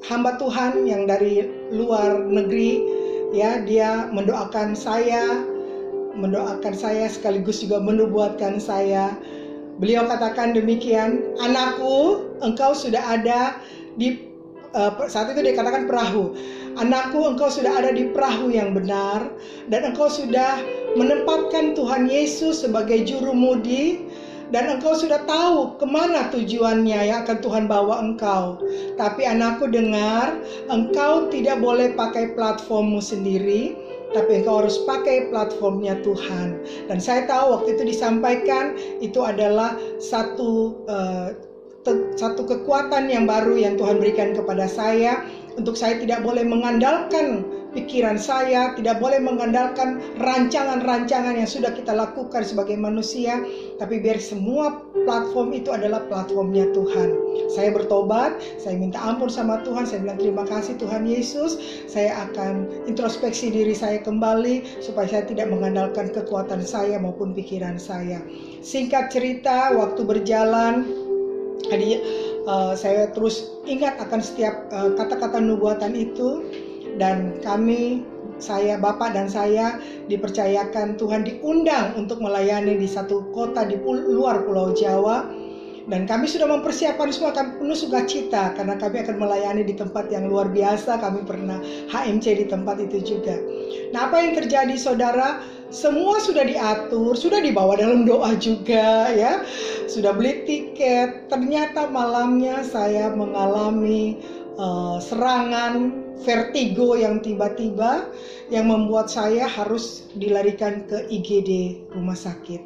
hamba Tuhan yang dari luar negeri, ya, dia mendoakan saya sekaligus juga menubuatkan saya. Beliau katakan demikian, anakku, engkau sudah ada di saat itu dia katakan perahu. Anakku, engkau sudah ada di perahu yang benar dan engkau sudah menempatkan Tuhan Yesus sebagai jurumudi. Dan engkau sudah tahu kemana tujuannya yang akan Tuhan bawa engkau. Tapi anakku dengar, engkau tidak boleh pakai platformmu sendiri, tapi engkau harus pakai platformnya Tuhan. Dan saya tahu waktu itu disampaikan, itu adalah satu kekuatan yang baru yang Tuhan berikan kepada saya. Untuk saya tidak boleh mengandalkan pikiran saya, tidak boleh mengandalkan rancangan-rancangan yang sudah kita lakukan sebagai manusia, tapi biar semua platform itu adalah platformnya Tuhan. Saya bertobat, saya minta ampun sama Tuhan, saya bilang terima kasih Tuhan Yesus, saya akan introspeksi diri saya kembali supaya saya tidak mengandalkan kekuatan saya maupun pikiran saya. Singkat cerita, waktu berjalan, saya terus ingat akan setiap kata-kata nubuatan itu. Dan saya, Bapak dan saya dipercayakan Tuhan diundang untuk melayani di satu kota di luar Pulau Jawa. Dan kami sudah mempersiapkan semua, kami penuh sukacita karena kami akan melayani di tempat yang luar biasa. Kami pernah HMC di tempat itu juga. Nah, apa yang terjadi saudara? Semua sudah diatur, sudah dibawa dalam doa juga, ya. Sudah beli tiket. Ternyata malamnya saya mengalami serangan vertigo yang tiba-tiba yang membuat saya harus dilarikan ke IGD rumah sakit.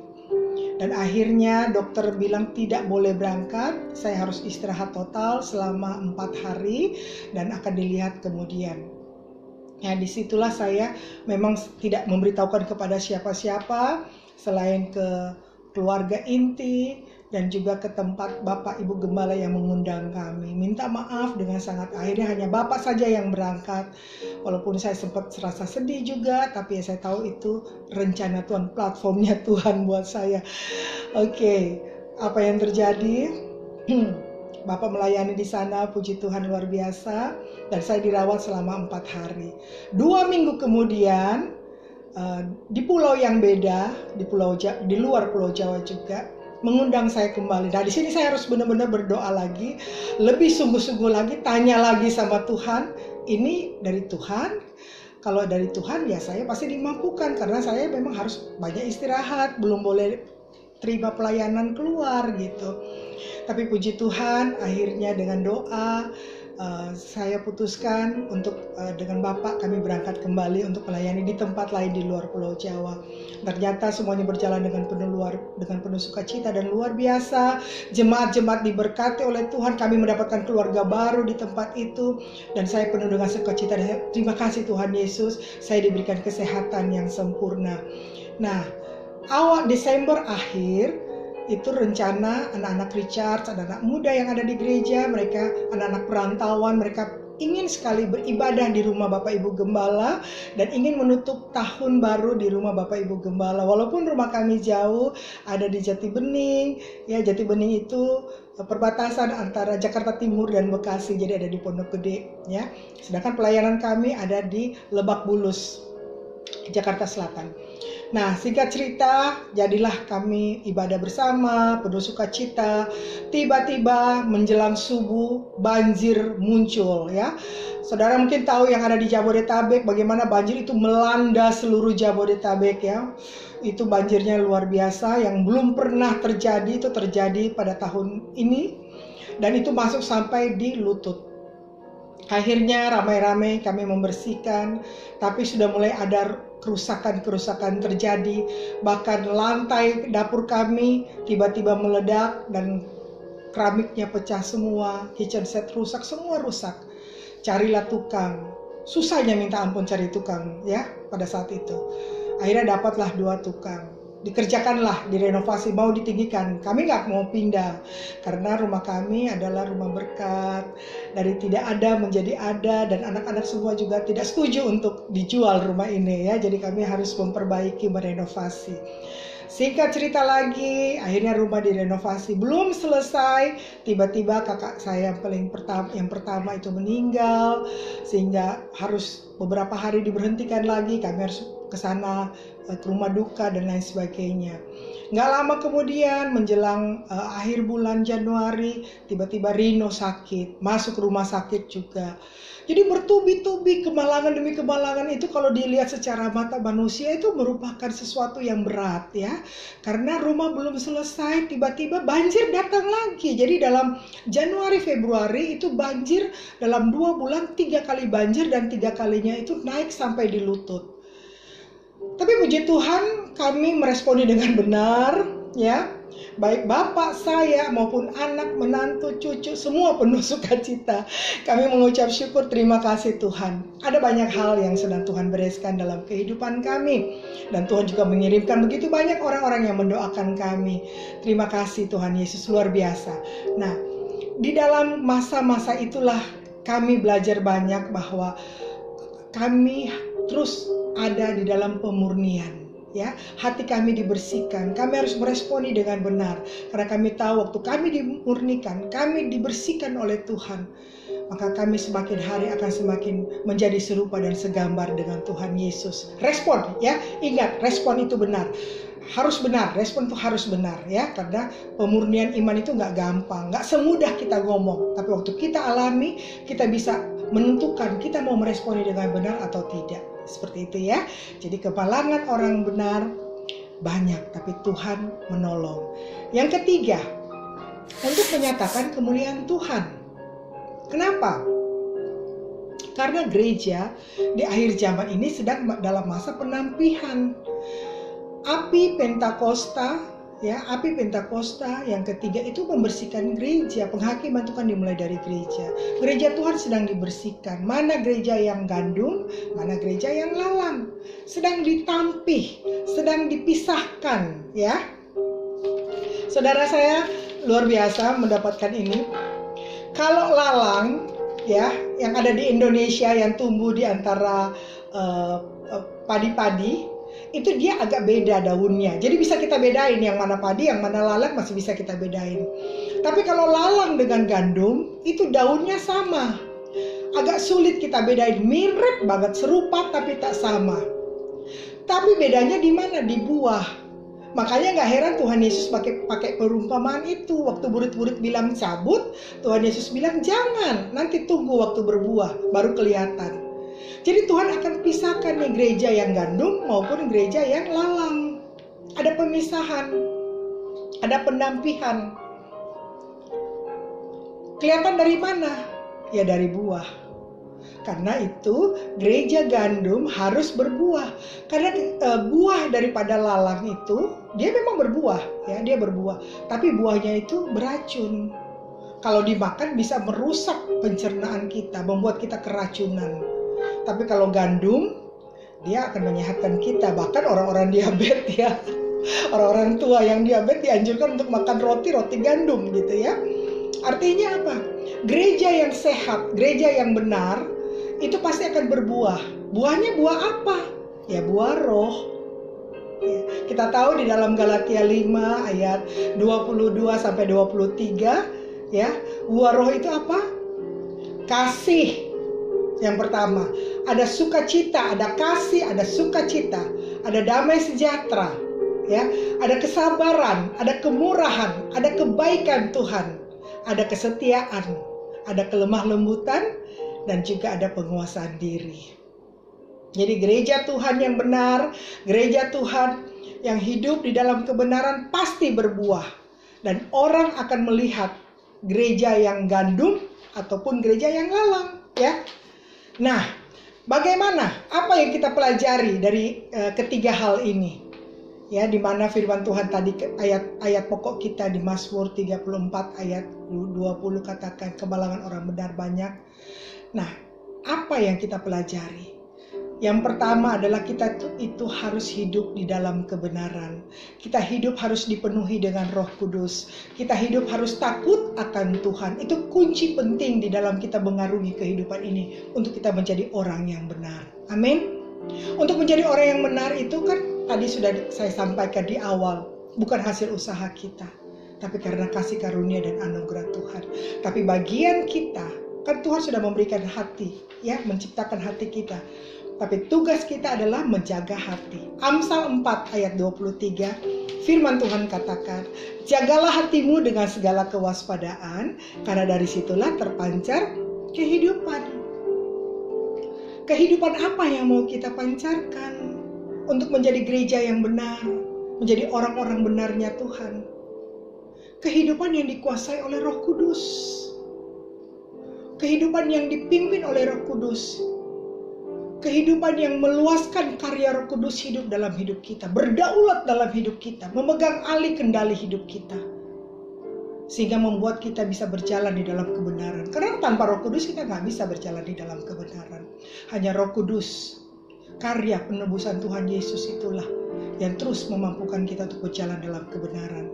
Dan akhirnya dokter bilang tidak boleh berangkat, saya harus istirahat total selama 4 hari dan akan dilihat kemudian. Ya, disitulah saya memang tidak memberitahukan kepada siapa-siapa selain ke keluarga inti dan juga ke tempat Bapak Ibu Gembala yang mengundang kami. Minta maaf dengan sangat, akhirnya hanya Bapak saja yang berangkat. Walaupun saya sempat serasa sedih juga, tapi ya saya tahu itu rencana Tuhan, platformnya Tuhan buat saya. Oke, apa yang terjadi? Bapak melayani di sana, puji Tuhan luar biasa, dan saya dirawat selama 4 hari. 2 minggu kemudian, di pulau yang beda, di luar Pulau Jawa juga, mengundang saya kembali. Nah, di sini saya harus benar-benar berdoa lagi, lebih sungguh-sungguh lagi, tanya lagi sama Tuhan, ini dari Tuhan. Kalau dari Tuhan ya saya pasti dimampukan, karena saya memang harus banyak istirahat, belum boleh terima pelayanan keluar gitu. Tapi puji Tuhan, akhirnya dengan doa saya putuskan untuk dengan Bapak kami berangkat kembali untuk melayani di tempat lain di luar Pulau Jawa. Ternyata semuanya berjalan dengan penuh sukacita dan luar biasa. Jemaat-jemaat diberkati oleh Tuhan, kami mendapatkan keluarga baru di tempat itu, dan saya penuh dengan sukacita. Terima kasih Tuhan Yesus, saya diberikan kesehatan yang sempurna. Nah, awal Desember akhir itu rencana anak-anak Richard, anak-anak muda yang ada di gereja, mereka anak-anak perantauan, mereka ingin sekali beribadah di rumah Bapak Ibu Gembala dan ingin menutup tahun baru di rumah Bapak Ibu Gembala. Walaupun rumah kami jauh, ada di Jati Bening, ya Jati Bening itu perbatasan antara Jakarta Timur dan Bekasi, jadi ada di Pondok Gede, ya. Sedangkan pelayanan kami ada di Lebak Bulus, Jakarta Selatan. Nah, singkat cerita, jadilah kami ibadah bersama, penuh sukacita. Tiba-tiba menjelang subuh, banjir muncul, ya. Saudara mungkin tahu yang ada di Jabodetabek, bagaimana banjir itu melanda seluruh Jabodetabek, ya. Itu banjirnya luar biasa, yang belum pernah terjadi, itu terjadi pada tahun ini. Dan itu masuk sampai di lutut. Akhirnya ramai-ramai kami membersihkan, tapi sudah mulai ada kerusakan-kerusakan terjadi. Bahkan lantai dapur kami tiba-tiba meledak dan keramiknya pecah semua, kitchen set rusak, semua rusak. Carilah tukang. Susahnya minta ampun cari tukang, ya, pada saat itu. Akhirnya dapatlah 2 tukang. Dikerjakanlah, direnovasi, mau ditinggikan. Kami nggak mau pindah karena rumah kami adalah rumah berkat, dari tidak ada menjadi ada, dan anak-anak semua juga tidak setuju untuk dijual rumah ini, ya. Jadi kami harus memperbaiki, merenovasi. Singkat cerita lagi, akhirnya rumah direnovasi, belum selesai, tiba-tiba kakak saya yang pertama itu meninggal, sehingga harus beberapa hari diberhentikan lagi. Kami harus ke sana, ke rumah duka dan lain sebagainya. Nggak lama kemudian menjelang akhir bulan Januari, tiba-tiba Rino sakit, masuk rumah sakit juga. Jadi bertubi-tubi kemalangan demi kemalangan itu kalau dilihat secara mata manusia itu merupakan sesuatu yang berat, ya. Karena rumah belum selesai, tiba-tiba banjir datang lagi. Jadi dalam Januari Februari itu banjir, dalam 2 bulan 3 kali banjir, dan 3 kalinya itu naik sampai di lutut. Tapi puji Tuhan kami meresponi dengan benar, ya. Baik bapak saya maupun anak, menantu, cucu, semua penuh sukacita. Kami mengucap syukur, terima kasih Tuhan. Ada banyak hal yang sedang Tuhan bereskan dalam kehidupan kami. Dan Tuhan juga mengirimkan begitu banyak orang-orang yang mendoakan kami. Terima kasih Tuhan Yesus, luar biasa. Nah, di dalam masa-masa itulah kami belajar banyak bahwa kami terus ada di dalam pemurnian, ya. Hati kami dibersihkan, kami harus meresponi dengan benar, karena kami tahu waktu kami dimurnikan, kami dibersihkan oleh Tuhan, maka kami semakin hari akan semakin menjadi serupa dan segambar dengan Tuhan Yesus. Respon, ya, ingat, respon itu benar, harus benar, respon itu harus benar, ya, karena pemurnian iman itu nggak gampang, nggak semudah kita ngomong, tapi waktu kita alami, kita bisa menentukan kita mau meresponi dengan benar atau tidak. Seperti itu, ya. Jadi kemalangan orang benar banyak, tapi Tuhan menolong. Yang ketiga, untuk menyatakan kemuliaan Tuhan. Kenapa? Karena gereja di akhir zaman ini sedang dalam masa penampihan. Api Pentakosta, ya, api Pentakosta yang ketiga itu membersihkan gereja. Penghakiman Tuhan dimulai dari gereja. Gereja Tuhan sedang dibersihkan. Mana gereja yang gandum, mana gereja yang lalang. Sedang ditampih, sedang dipisahkan, ya. Saudara saya luar biasa mendapatkan ini. Kalau lalang, ya, yang ada di Indonesia yang tumbuh di antara padi-padi, itu dia agak beda daunnya. Jadi bisa kita bedain yang mana padi, yang mana lalang masih bisa kita bedain. Tapi kalau lalang dengan gandum, itu daunnya sama. Agak sulit kita bedain, mirip banget, serupa tapi tak sama. Tapi bedanya di mana? Di buah. Makanya nggak heran Tuhan Yesus pakai perumpamaan itu. Waktu murid-murid bilang cabut, Tuhan Yesus bilang jangan, nanti tunggu waktu berbuah, baru kelihatan. Jadi Tuhan akan pisahkan nih gereja yang gandum maupun gereja yang lalang. Ada pemisahan, ada pendampingan. Kelihatan dari mana? Ya dari buah. Karena itu gereja gandum harus berbuah. Karena buah daripada lalang itu dia memang berbuah, ya dia berbuah. Tapi buahnya itu beracun. Kalau dimakan bisa merusak pencernaan kita, membuat kita keracunan. Tapi kalau gandum, dia akan menyehatkan kita. Bahkan orang-orang diabetes ya, orang-orang tua yang diabetes dianjurkan untuk makan roti gandum gitu ya. Artinya apa? Gereja yang sehat, gereja yang benar, itu pasti akan berbuah. Buahnya buah apa? Ya buah roh. Ya, kita tahu di dalam Galatia 5 ayat 22 sampai 23 ya, buah roh itu apa? Kasih. Yang pertama, ada sukacita, ada kasih, ada sukacita, ada damai sejahtera, ya, ada kesabaran, ada kemurahan, ada kebaikan Tuhan, ada kesetiaan, ada kelemah lembutan, dan juga ada penguasaan diri. Jadi gereja Tuhan yang benar, gereja Tuhan yang hidup di dalam kebenaran pasti berbuah, dan orang akan melihat gereja yang gandum ataupun gereja yang lalang, ya. Nah, bagaimana? Apa yang kita pelajari dari ketiga hal ini? Ya, di mana firman Tuhan tadi ayat pokok kita di Mazmur 34 ayat 20 katakan kemalangan orang benar banyak. Nah, apa yang kita pelajari? Yang pertama adalah kita itu harus hidup di dalam kebenaran. Kita hidup harus dipenuhi dengan Roh Kudus. Kita hidup harus takut akan Tuhan. Itu kunci penting di dalam kita mengarungi kehidupan ini untuk kita menjadi orang yang benar. Amin. Untuk menjadi orang yang benar itu kan tadi sudah saya sampaikan di awal, bukan hasil usaha kita, tapi karena kasih karunia dan anugerah Tuhan. Tapi bagian kita, kan Tuhan sudah memberikan hati, ya, menciptakan hati kita. Tapi tugas kita adalah menjaga hati. Amsal 4 ayat 23, firman Tuhan katakan, jagalah hatimu dengan segala kewaspadaan, karena dari situlah terpancar kehidupan. Kehidupan apa yang mau kita pancarkan untuk menjadi gereja yang benar, menjadi orang-orang benarnya Tuhan? Kehidupan yang dikuasai oleh Roh Kudus. Kehidupan yang dipimpin oleh Roh Kudus. Kehidupan yang meluaskan karya Roh Kudus hidup dalam hidup kita, berdaulat dalam hidup kita, memegang alih kendali hidup kita, sehingga membuat kita bisa berjalan di dalam kebenaran. Karena tanpa Roh Kudus kita nggak bisa berjalan di dalam kebenaran. Hanya Roh Kudus, karya penebusan Tuhan Yesus itulah yang terus memampukan kita untuk berjalan dalam kebenaran.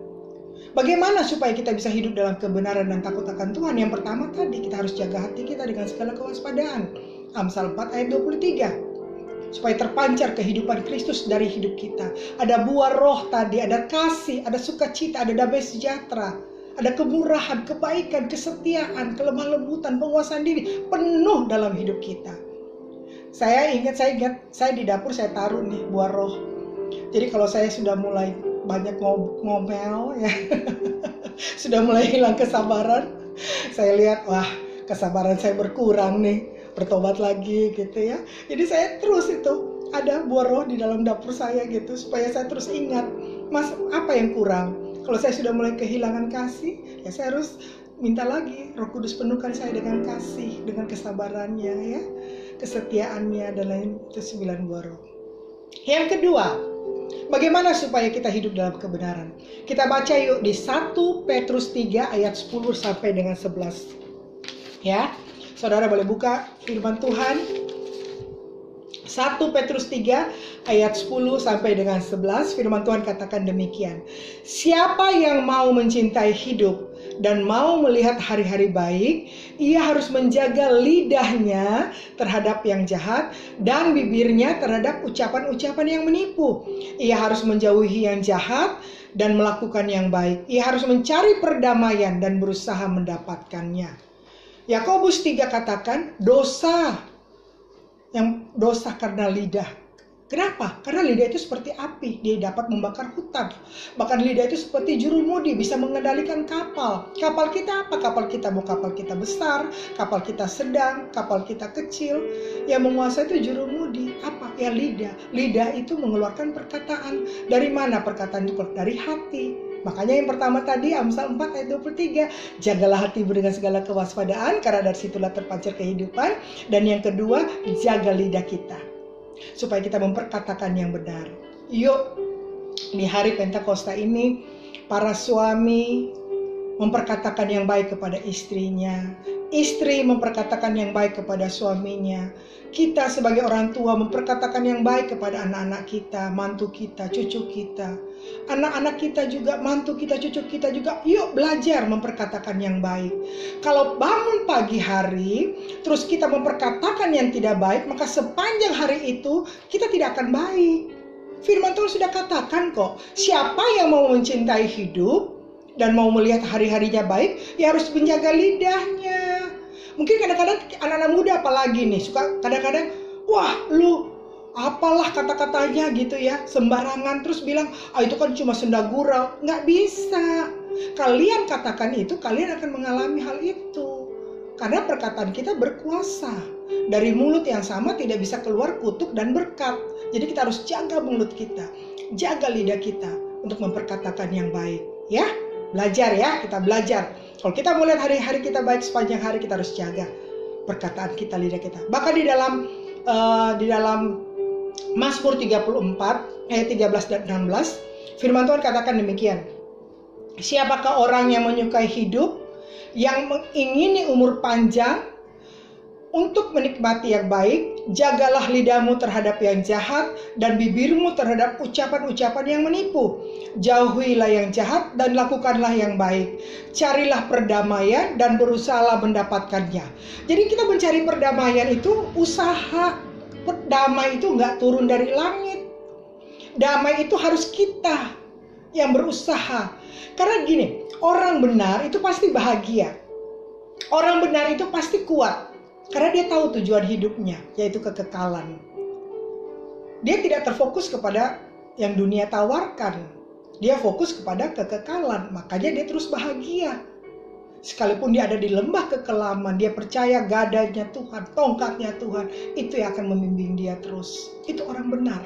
Bagaimana supaya kita bisa hidup dalam kebenaran dan takut akan Tuhan? Yang pertama tadi, kita harus jaga hati kita dengan segala kewaspadaan. Amsal 4 ayat 23. Supaya terpancar kehidupan Kristus dari hidup kita. Ada buah roh tadi, ada kasih, ada sukacita, ada damai sejahtera, ada kemurahan, kebaikan, kesetiaan, kelemah lembutan, penguasaan diri, penuh dalam hidup kita. Saya ingat saya di dapur saya taruh nih buah roh. Jadi kalau saya sudah mulai banyak ngomel ya, sudah mulai hilang kesabaran, saya lihat wah kesabaran saya berkurang nih, bertobat lagi gitu ya. Jadi saya terus itu ada buah roh di dalam dapur saya gitu, supaya saya terus ingat, Mas, apa yang kurang? Kalau saya sudah mulai kehilangan kasih, ya saya harus minta lagi Roh Kudus penuhkan saya dengan kasih, dengan kesabarannya ya, kesetiaannya dan lain, itu 9 buah roh. Yang kedua, bagaimana supaya kita hidup dalam kebenaran? Kita baca yuk di 1 Petrus 3 ayat 10 sampai dengan 11. Ya, saudara boleh buka firman Tuhan. 1 Petrus 3 ayat 10 sampai dengan 11, firman Tuhan katakan demikian. Siapa yang mau mencintai hidup dan mau melihat hari-hari baik, ia harus menjaga lidahnya terhadap yang jahat dan bibirnya terhadap ucapan-ucapan yang menipu. Ia harus menjauhi yang jahat dan melakukan yang baik. Ia harus mencari perdamaian dan berusaha mendapatkannya. Yakobus 3 katakan, dosa karena lidah. Kenapa? Karena lidah itu seperti api, dia dapat membakar hutan. Bahkan lidah itu seperti jurumudi, bisa mengendalikan kapal. Kapal kita apa? Kapal kita mau kapal kita besar, kapal kita sedang, kapal kita kecil. Yang menguasai itu jurumudi. Apa? Ya lidah. Lidah itu mengeluarkan perkataan. Dari mana perkataan itu? Dari hati. Makanya yang pertama tadi Amsal 4 ayat 23, jagalah hatimu dengan segala kewaspadaan karena dari situlah terpancar kehidupan. Dan yang kedua, jaga lidah kita supaya kita memperkatakan yang benar. Yuk, di hari Pentakosta ini para suami memperkatakan yang baik kepada istrinya, istri memperkatakan yang baik kepada suaminya, kita sebagai orang tua memperkatakan yang baik kepada anak-anak kita, mantu kita, cucu kita, anak-anak kita juga, mantu kita, cucu kita juga. Yuk belajar memperkatakan yang baik. Kalau bangun pagi hari terus kita memperkatakan yang tidak baik, maka sepanjang hari itu kita tidak akan baik. Firman Tuhan sudah katakan kok, siapa yang mau mencintai hidup dan mau melihat hari-harinya baik, ya harus menjaga lidahnya. Mungkin kadang-kadang anak-anak muda apalagi nih, suka kadang-kadang, wah lu apalah kata-katanya gitu ya, sembarangan, terus bilang, itu kan cuma senda gurau. Nggak bisa. Kalian katakan itu, kalian akan mengalami hal itu. Karena perkataan kita berkuasa. Dari mulut yang sama tidak bisa keluar kutuk dan berkat. Jadi kita harus jaga mulut kita, jaga lidah kita untuk memperkatakan yang baik. Ya, belajar ya, kita belajar. Kalau kita mau lihat hari-hari kita baik sepanjang hari, kita harus jaga perkataan kita, lidah kita. Bahkan di dalam Mazmur 34 ayat 13 dan 16, firman Tuhan katakan demikian. Siapakah orang yang menyukai hidup, yang mengingini umur panjang, untuk menikmati yang baik, jagalah lidahmu terhadap yang jahat dan bibirmu terhadap ucapan-ucapan yang menipu. Jauhilah yang jahat dan lakukanlah yang baik. Carilah perdamaian dan berusahalah mendapatkannya. Jadi kita mencari perdamaian itu usaha. Damai itu nggak turun dari langit. Damai itu harus kita yang berusaha. Karena gini, orang benar itu pasti bahagia. Orang benar itu pasti kuat. Karena dia tahu tujuan hidupnya, yaitu kekekalan. Dia tidak terfokus kepada yang dunia tawarkan. Dia fokus kepada kekekalan, makanya dia terus bahagia. Sekalipun dia ada di lembah kekelaman, dia percaya gadanya Tuhan, tongkatnya Tuhan, itu yang akan membimbing dia terus. Itu orang benar.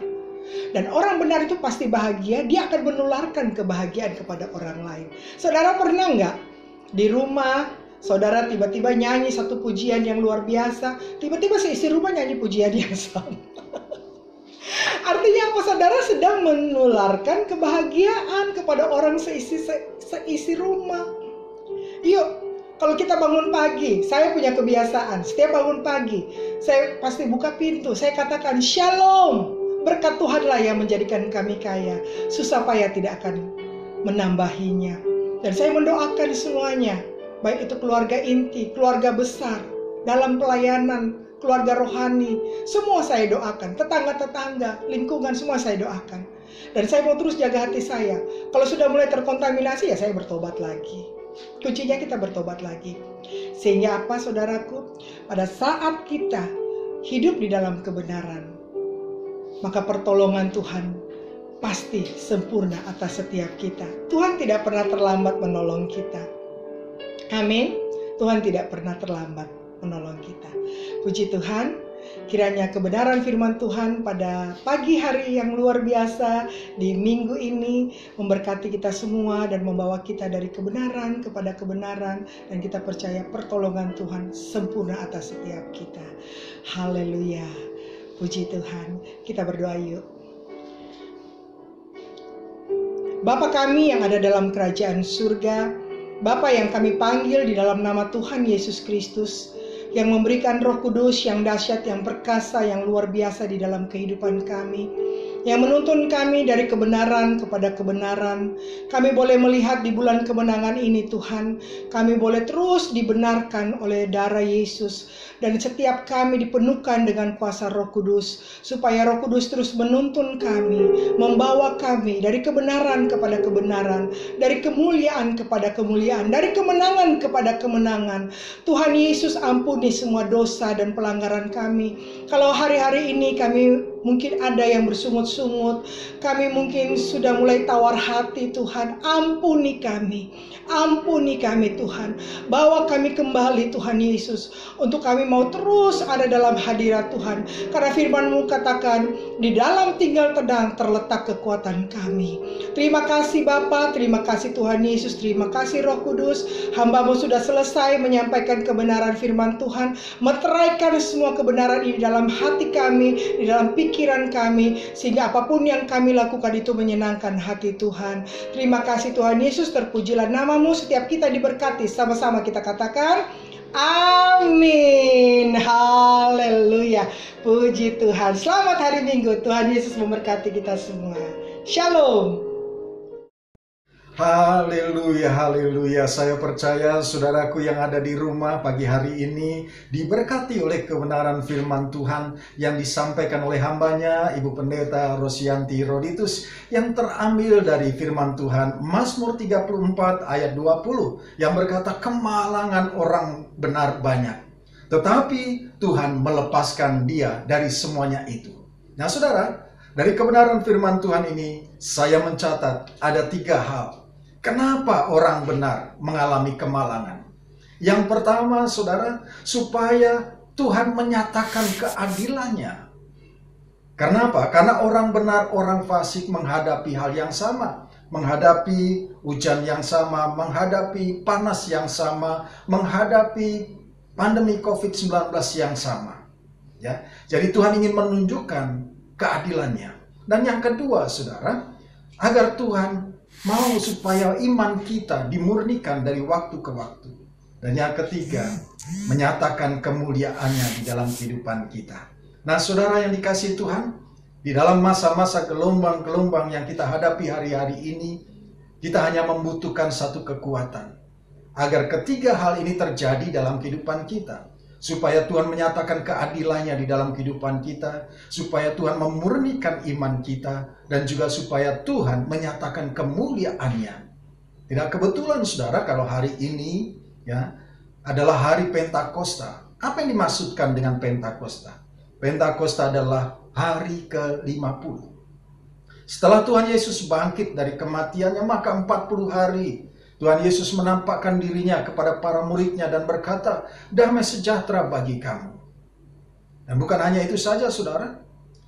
Dan orang benar itu pasti bahagia, dia akan menularkan kebahagiaan kepada orang lain. Saudara pernah nggak di rumah, saudara tiba-tiba nyanyi satu pujian yang luar biasa, tiba-tiba seisi rumah nyanyi pujian yang sama. Artinya apa? Saudara sedang menularkan kebahagiaan kepada orang seisi rumah. Yuk, kalau kita bangun pagi, saya punya kebiasaan, setiap bangun pagi, saya pasti buka pintu, saya katakan shalom, berkat Tuhanlah yang menjadikan kami kaya, susah payah tidak akan menambahinya. Dan saya mendoakan semuanya, baik itu keluarga inti, keluarga besar, dalam pelayanan, keluarga rohani, semua saya doakan, tetangga-tetangga, lingkungan semua saya doakan. Dan saya mau terus jaga hati saya. Kalau sudah mulai terkontaminasi, ya saya bertobat lagi. Kuncinya kita bertobat lagi. Sehingga apa saudaraku? Pada saat kita hidup di dalam kebenaran, maka pertolongan Tuhan pasti sempurna atas setiap kita. Tuhan tidak pernah terlambat menolong kita. Amin. Tuhan tidak pernah terlambat menolong kita. Puji Tuhan, kiranya kebenaran firman Tuhan pada pagi hari yang luar biasa di minggu ini memberkati kita semua dan membawa kita dari kebenaran kepada kebenaran, dan kita percaya pertolongan Tuhan sempurna atas setiap kita. Haleluya. Puji Tuhan. Kita berdoa yuk. Bapa kami yang ada dalam kerajaan surga, Bapa yang kami panggil di dalam nama Tuhan Yesus Kristus, yang memberikan Roh Kudus yang dahsyat, yang perkasa, yang luar biasa di dalam kehidupan kami. yang menuntun kami dari kebenaran kepada kebenaran. Kami boleh melihat di bulan kemenangan ini Tuhan, kami boleh terus dibenarkan oleh darah Yesus, dan setiap kami dipenuhkan dengan kuasa Roh Kudus, supaya Roh Kudus terus menuntun kami, membawa kami dari kebenaran kepada kebenaran, dari kemuliaan kepada kemuliaan, dari kemenangan kepada kemenangan. Tuhan Yesus, ampuni semua dosa dan pelanggaran kami. Kalau hari-hari ini kami mungkin ada yang bersungut-sungut, kami mungkin sudah mulai tawar hati Tuhan, ampuni kami Tuhan. Bawa kami kembali Tuhan Yesus, untuk kami mau terus ada dalam hadirat Tuhan. Karena firman-Mu katakan, di dalam tinggal tenang terletak kekuatan kami. Terima kasih Bapa, terima kasih Tuhan Yesus, terima kasih Roh Kudus. Hamba-Mu sudah selesai menyampaikan kebenaran firman Tuhan, meteraikan semua kebenaran ini dalam hati kami, di dalam pikiran kami, sehingga apapun yang kami lakukan itu menyenangkan hati Tuhan. Terima kasih Tuhan Yesus, terpujilah nama-Mu. Setiap kita diberkati, sama-sama kita katakan amin. Haleluya, puji Tuhan. Selamat hari Minggu, Tuhan Yesus memberkati kita semua. Shalom. Haleluya, haleluya. Saya percaya saudaraku yang ada di rumah pagi hari ini diberkati oleh kebenaran firman Tuhan yang disampaikan oleh hambanya Ibu Pendeta Rosianti Roditus, yang terambil dari firman Tuhan Mazmur 34 ayat 20 yang berkata, kemalangan orang benar banyak, tetapi Tuhan melepaskan dia dari semuanya itu. Nah saudara, dari kebenaran firman Tuhan ini saya mencatat ada 3 hal kenapa orang benar mengalami kemalangan. Yang pertama saudara, supaya Tuhan menyatakan keadilannya. Karena apa? Karena orang benar, orang fasik menghadapi hal yang sama, menghadapi hujan yang sama, menghadapi panas yang sama, menghadapi pandemi COVID-19 yang sama. Ya, jadi Tuhan ingin menunjukkan keadilannya. Dan yang kedua saudara, agar Tuhan mau supaya iman kita dimurnikan dari waktu ke waktu. Dan yang ketiga, menyatakan kemuliaannya di dalam kehidupan kita. Nah saudara yang dikasihi Tuhan, di dalam masa-masa gelombang-gelombang yang kita hadapi hari-hari ini, kita hanya membutuhkan satu kekuatan. Agar ketiga hal ini terjadi dalam kehidupan kita. Supaya Tuhan menyatakan keadilannya di dalam kehidupan kita, supaya Tuhan memurnikan iman kita, dan juga supaya Tuhan menyatakan kemuliaannya. Tidak kebetulan saudara kalau hari ini ya adalah hari Pentakosta. Apa yang dimaksudkan dengan Pentakosta? Pentakosta adalah hari ke-50. Setelah Tuhan Yesus bangkit dari kematiannya, maka 40 hari Tuhan Yesus menampakkan dirinya kepada para muridnya dan berkata, damai sejahtera bagi kamu. Dan bukan hanya itu saja saudara.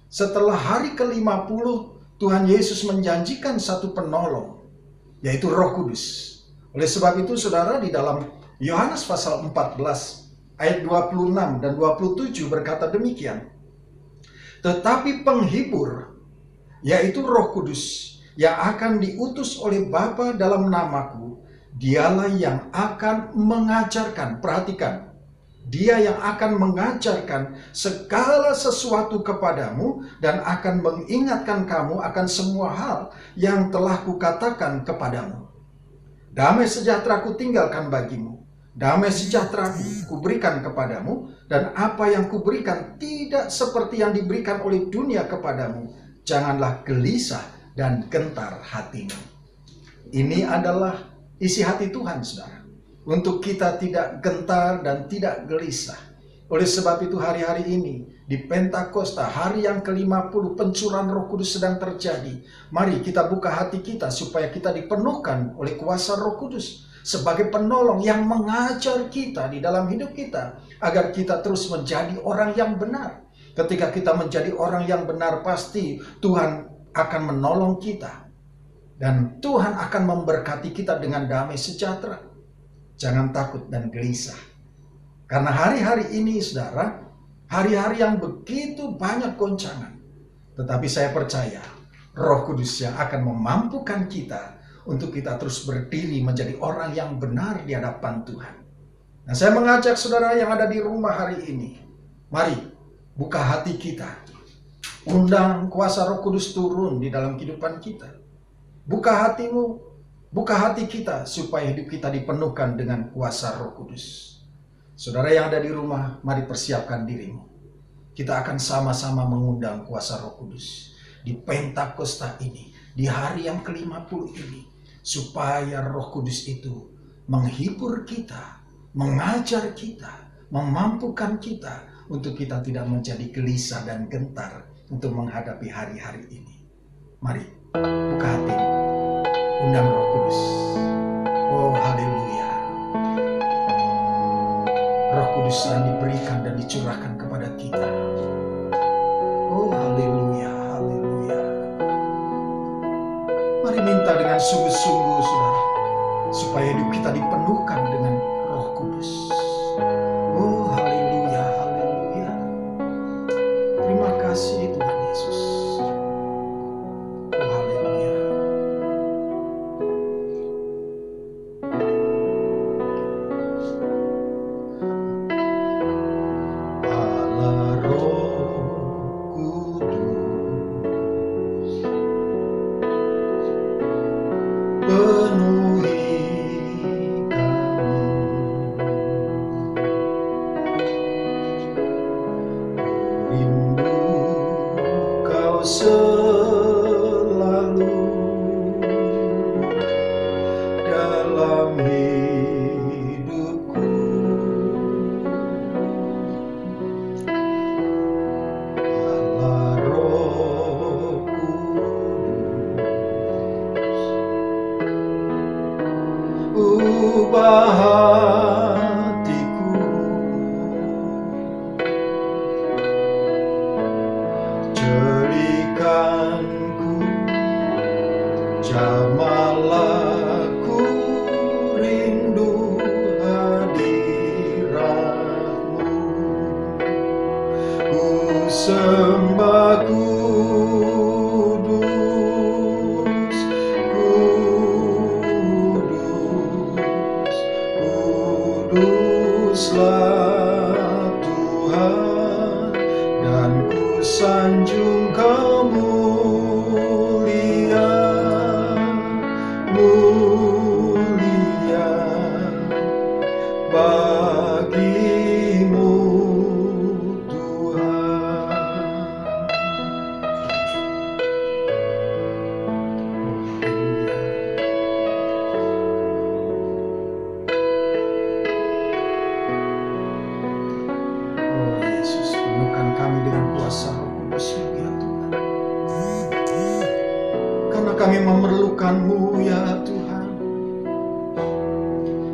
Setelah hari ke-50, Tuhan Yesus menjanjikan satu penolong, yaitu Roh Kudus. Oleh sebab itu saudara, di dalam Yohanes pasal 14 ayat 26 dan 27 berkata demikian. Tetapi penghibur, yaitu Roh Kudus, yang akan diutus oleh Bapa dalam namaku, dialah yang akan mengajarkan, perhatikan, dia yang akan mengajarkan segala sesuatu kepadamu dan akan mengingatkan kamu akan semua hal yang telah kukatakan kepadamu. Damai sejahtera ku tinggalkan bagimu, damai sejahtera ku berikan kepadamu, dan apa yang kuberikan tidak seperti yang diberikan oleh dunia kepadamu. Janganlah gelisah dan gentar hatimu. Ini adalah isi hati Tuhan saudara, untuk kita tidak gentar dan tidak gelisah. Oleh sebab itu hari-hari ini di Pentakosta, hari yang ke-50, pencurahan Roh Kudus sedang terjadi. Mari kita buka hati kita supaya kita dipenuhkan oleh kuasa Roh Kudus sebagai penolong yang mengajar kita di dalam hidup kita, agar kita terus menjadi orang yang benar. Ketika kita menjadi orang yang benar, pasti Tuhan akan menolong kita. Dan Tuhan akan memberkati kita dengan damai sejahtera. Jangan takut dan gelisah. Karena hari-hari ini saudara, hari-hari yang begitu banyak goncangan. Tetapi saya percaya Roh Kudus yang akan memampukan kita untuk kita terus berdiri menjadi orang yang benar di hadapan Tuhan. Nah saya mengajak saudara yang ada di rumah hari ini, mari buka hati kita. Undang kuasa Roh Kudus turun di dalam kehidupan kita. Buka hatimu, buka hati kita supaya hidup kita dipenuhkan dengan kuasa Roh Kudus. Saudara yang ada di rumah, mari persiapkan dirimu. Kita akan sama-sama mengundang kuasa Roh Kudus di Pentakosta ini, di hari yang ke-50 ini, supaya Roh Kudus itu menghibur kita, mengajar kita, memampukan kita untuk kita tidak menjadi gelisah dan gentar untuk menghadapi hari-hari ini. Mari buka hati, undang Roh Kudus. Oh haleluya. Roh Kudus yang diberikan dan dicurahkan kepada kita. Oh haleluya, haleluya. Mari minta dengan sungguh-sungguh saudara, supaya hidup kita dipenuhkan dengan Roh Kudus. Oh haleluya, haleluya. Terima kasih Tuhan Yesus. Oh haleluya. Allah Roh Kudus, penuhi rindu Kau selalu dalam hidupku. Allah Roh Kudus, ubah hatiku, jadikanku jamalah ku rindu hadiratmu. Ku sembah kudus, kudus, kuduslah Tuhan, dan ku sanjung Kau mulia, mulia bagimu Tuhan. Oh Yesus, penuhkan kami dengan kuasa Roh Kudus-Mu ya Tuhan. Karena kami memerlukan-Mu ya Tuhan.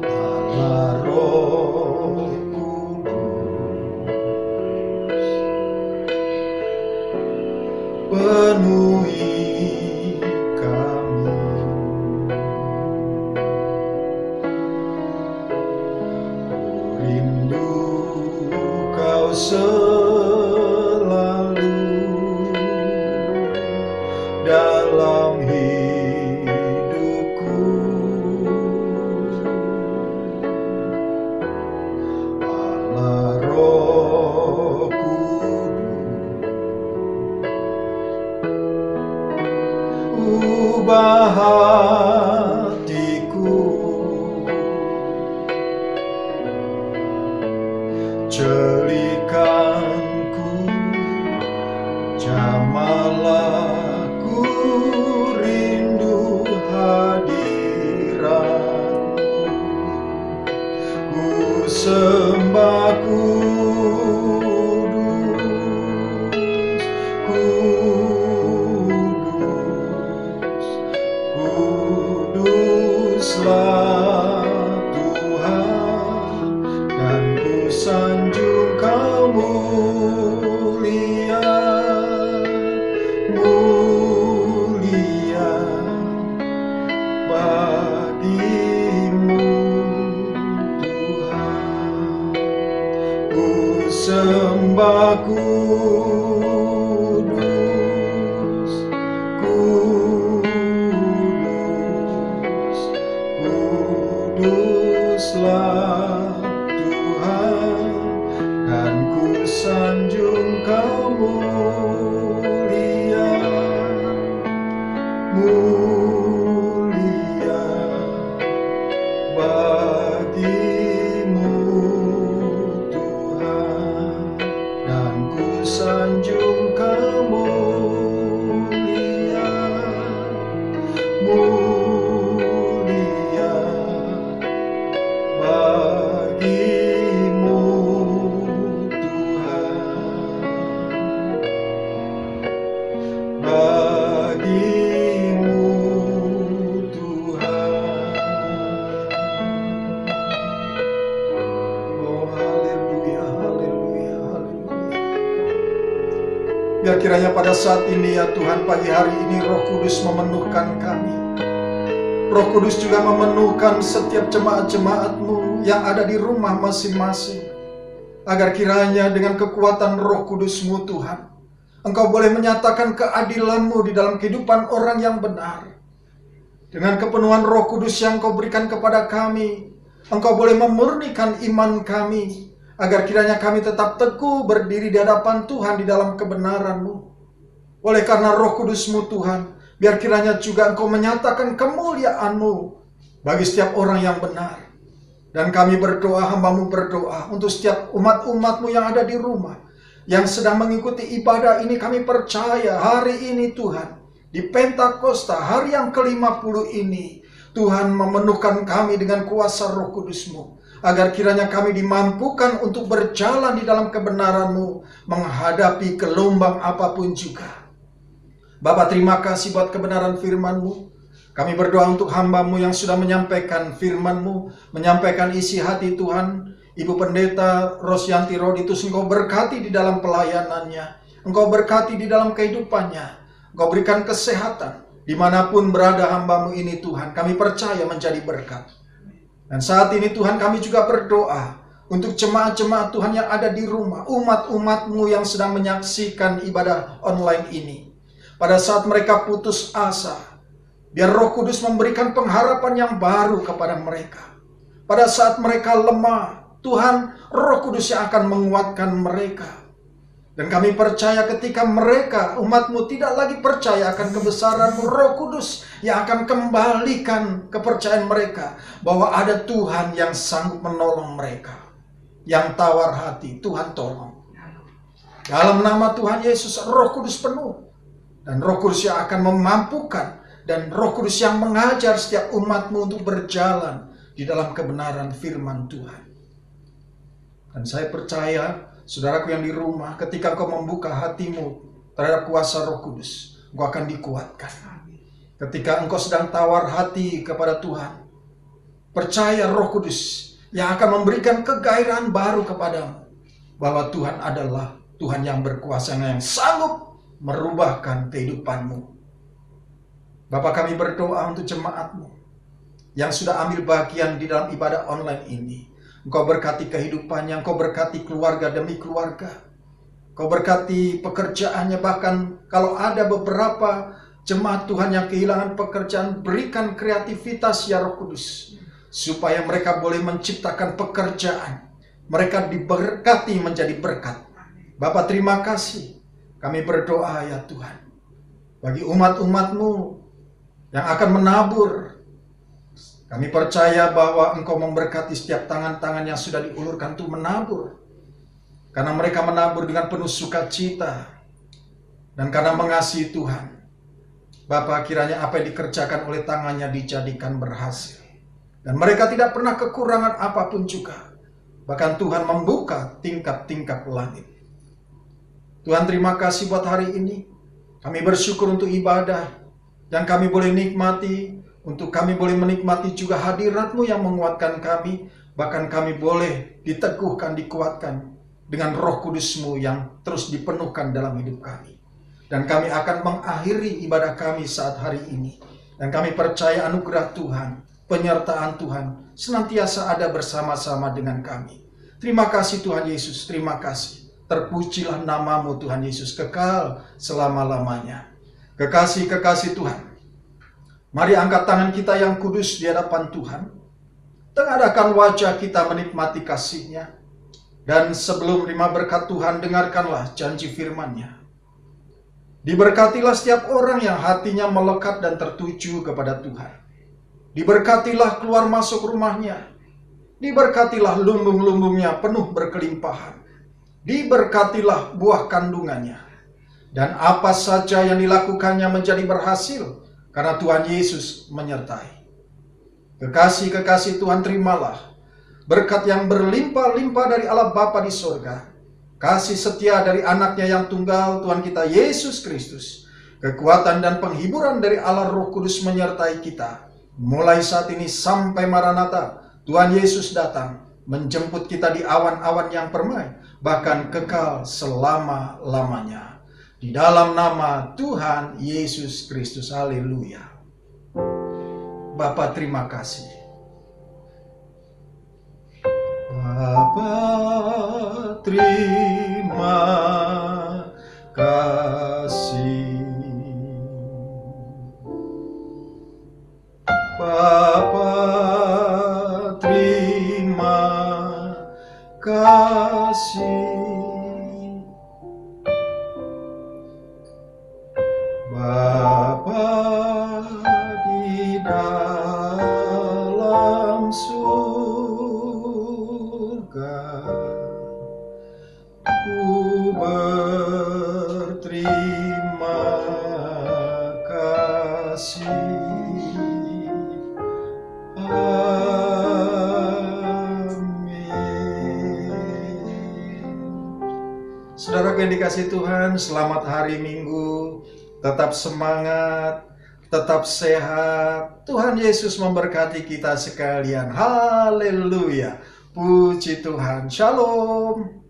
Allah Roh Kudus, penuhi kami. Rindu Kau selalu dalam hidupku. Allah Roh Kudus, ubah hatiku, jadikanku jamalah ku rindu hadiratmu. Ku sembah kudus, kudus, kuduslah Tuhan, dan ku sanjung Kau mulia, mulia bagimu Tuhan. Ku sembah kudus, kudus, kudus mulia bagimu Tuhan, dan ku sanjung kemuliaan mulia bagimu Tuhan, bagimu Tuhan. Oh haleluya, haleluya, haleluya. Biar kiranya pada saat ini ya Tuhan, pagi hari ini Roh Kudus memenuhkan kami. Roh Kudus juga memenuhkan setiap jemaat-jemaat-Mu yang ada di rumah masing-masing. Agar kiranya dengan kekuatan Roh Kudus-Mu Tuhan, Engkau boleh menyatakan keadilan-Mu di dalam kehidupan orang yang benar. Dengan kepenuhan Roh Kudus yang Engkau berikan kepada kami, Engkau boleh memurnikan iman kami, agar kiranya kami tetap teguh berdiri di hadapan Tuhan di dalam kebenaran-Mu. Oleh karena Roh Kudus-Mu Tuhan, biar kiranya juga Engkau menyatakan kemuliaan-Mu bagi setiap orang yang benar. Dan kami berdoa, hamba-Mu berdoa untuk setiap umat-umat-Mu yang ada di rumah, yang sedang mengikuti ibadah ini. Kami percaya hari ini Tuhan, di Pentakosta hari yang ke-50 ini, Tuhan memenuhkan kami dengan kuasa Roh Kudus-Mu, agar kiranya kami dimampukan untuk berjalan di dalam kebenaran-Mu, menghadapi gelombang apapun juga. Bapa, terima kasih buat kebenaran firman-Mu. Kami berdoa untuk hamba-Mu yang sudah menyampaikan firman-Mu, menyampaikan isi hati Tuhan. Ibu Pendeta Rosyanti Roditus, Engkau berkati di dalam pelayanannya, Engkau berkati di dalam kehidupannya, Engkau berikan kesehatan dimanapun berada hamba-Mu ini Tuhan. Kami percaya menjadi berkat. Dan saat ini Tuhan, kami juga berdoa untuk jemaat-jemaat Tuhan yang ada di rumah, umat-umat-Mu yang sedang menyaksikan ibadah online ini. Pada saat mereka putus asa, biar Roh Kudus memberikan pengharapan yang baru kepada mereka. Pada saat mereka lemah, Tuhan, Roh Kudus yang akan menguatkan mereka. Dan kami percaya ketika mereka, umat-Mu tidak lagi percaya akan kebesaran-Mu, Roh Kudus yang akan kembalikan kepercayaan mereka bahwa ada Tuhan yang sanggup menolong mereka. Yang tawar hati, Tuhan tolong. Dalam nama Tuhan Yesus, Roh Kudus penuh. Dan Roh Kudus yang akan memampukan, dan Roh Kudus yang mengajar setiap umat-Mu untuk berjalan di dalam kebenaran firman Tuhan. Dan saya percaya, saudaraku yang di rumah, ketika engkau membuka hatimu terhadap kuasa Roh Kudus, engkau akan dikuatkan. Ketika engkau sedang tawar hati kepada Tuhan, percaya Roh Kudus yang akan memberikan kegairahan baru kepadamu, bahwa Tuhan adalah Tuhan yang berkuasa, yang sanggup merubahkan kehidupanmu. Bapa, kami berdoa untuk jemaat-Mu yang sudah ambil bagian di dalam ibadah online ini. Engkau berkati kehidupannya, Engkau berkati keluarga demi keluarga. Engkau berkati pekerjaannya, bahkan kalau ada beberapa jemaat Tuhan yang kehilangan pekerjaan, berikan kreativitas ya Roh Kudus, supaya mereka boleh menciptakan pekerjaan. Mereka diberkati menjadi berkat. Bapa, terima kasih. Kami berdoa ya Tuhan, bagi umat-umat-Mu yang akan menabur. Kami percaya bahwa Engkau memberkati setiap tangan-tangan yang sudah diulurkan untuk menabur. Karena mereka menabur dengan penuh sukacita. Dan karena mengasihi Tuhan, Bapa, kiranya apa yang dikerjakan oleh tangannya dijadikan berhasil. Dan mereka tidak pernah kekurangan apapun juga. Bahkan Tuhan membuka tingkap-tingkap langit. Tuhan, terima kasih buat hari ini. Kami bersyukur untuk ibadah yang kami boleh nikmati. Untuk kami boleh menikmati juga hadirat-Mu yang menguatkan kami. Bahkan kami boleh diteguhkan, dikuatkan dengan Roh Kudus-Mu yang terus dipenuhkan dalam hidup kami. Dan kami akan mengakhiri ibadah kami saat hari ini. Dan kami percaya anugerah Tuhan, penyertaan Tuhan senantiasa ada bersama-sama dengan kami. Terima kasih Tuhan Yesus, terima kasih. Terpujilah nama-Mu Tuhan Yesus kekal selama-lamanya. Kekasih-kekasih Tuhan, mari angkat tangan kita yang kudus di hadapan Tuhan. Tengadahkan wajah kita menikmati kasih-Nya. Dan sebelum terima berkat Tuhan, dengarkanlah janji firman-Nya. Diberkatilah setiap orang yang hatinya melekat dan tertuju kepada Tuhan. Diberkatilah keluar masuk rumahnya. Diberkatilah lumbung-lumbungnya penuh berkelimpahan. Diberkatilah buah kandungannya. Dan apa saja yang dilakukannya menjadi berhasil karena Tuhan Yesus menyertai. Kekasih-kekasih Tuhan, terimalah berkat yang berlimpah-limpah dari Allah Bapa di sorga, kasih setia dari anaknya yang tunggal, Tuhan kita Yesus Kristus, kekuatan dan penghiburan dari Allah Roh Kudus menyertai kita, mulai saat ini sampai Maranatha, Tuhan Yesus datang, menjemput kita di awan-awan yang permai, bahkan kekal selama-lamanya. Di dalam nama Tuhan Yesus Kristus, haleluya. Bapa, terima kasih. Bapa, terima kasih. Bapa, terima kasih. Bapa di dalam surga, ku berterima kasih. Saudara yang dikasihi Tuhan, selamat hari Minggu. Tetap semangat, tetap sehat. Tuhan Yesus memberkati kita sekalian. Haleluya. Puji Tuhan. Shalom.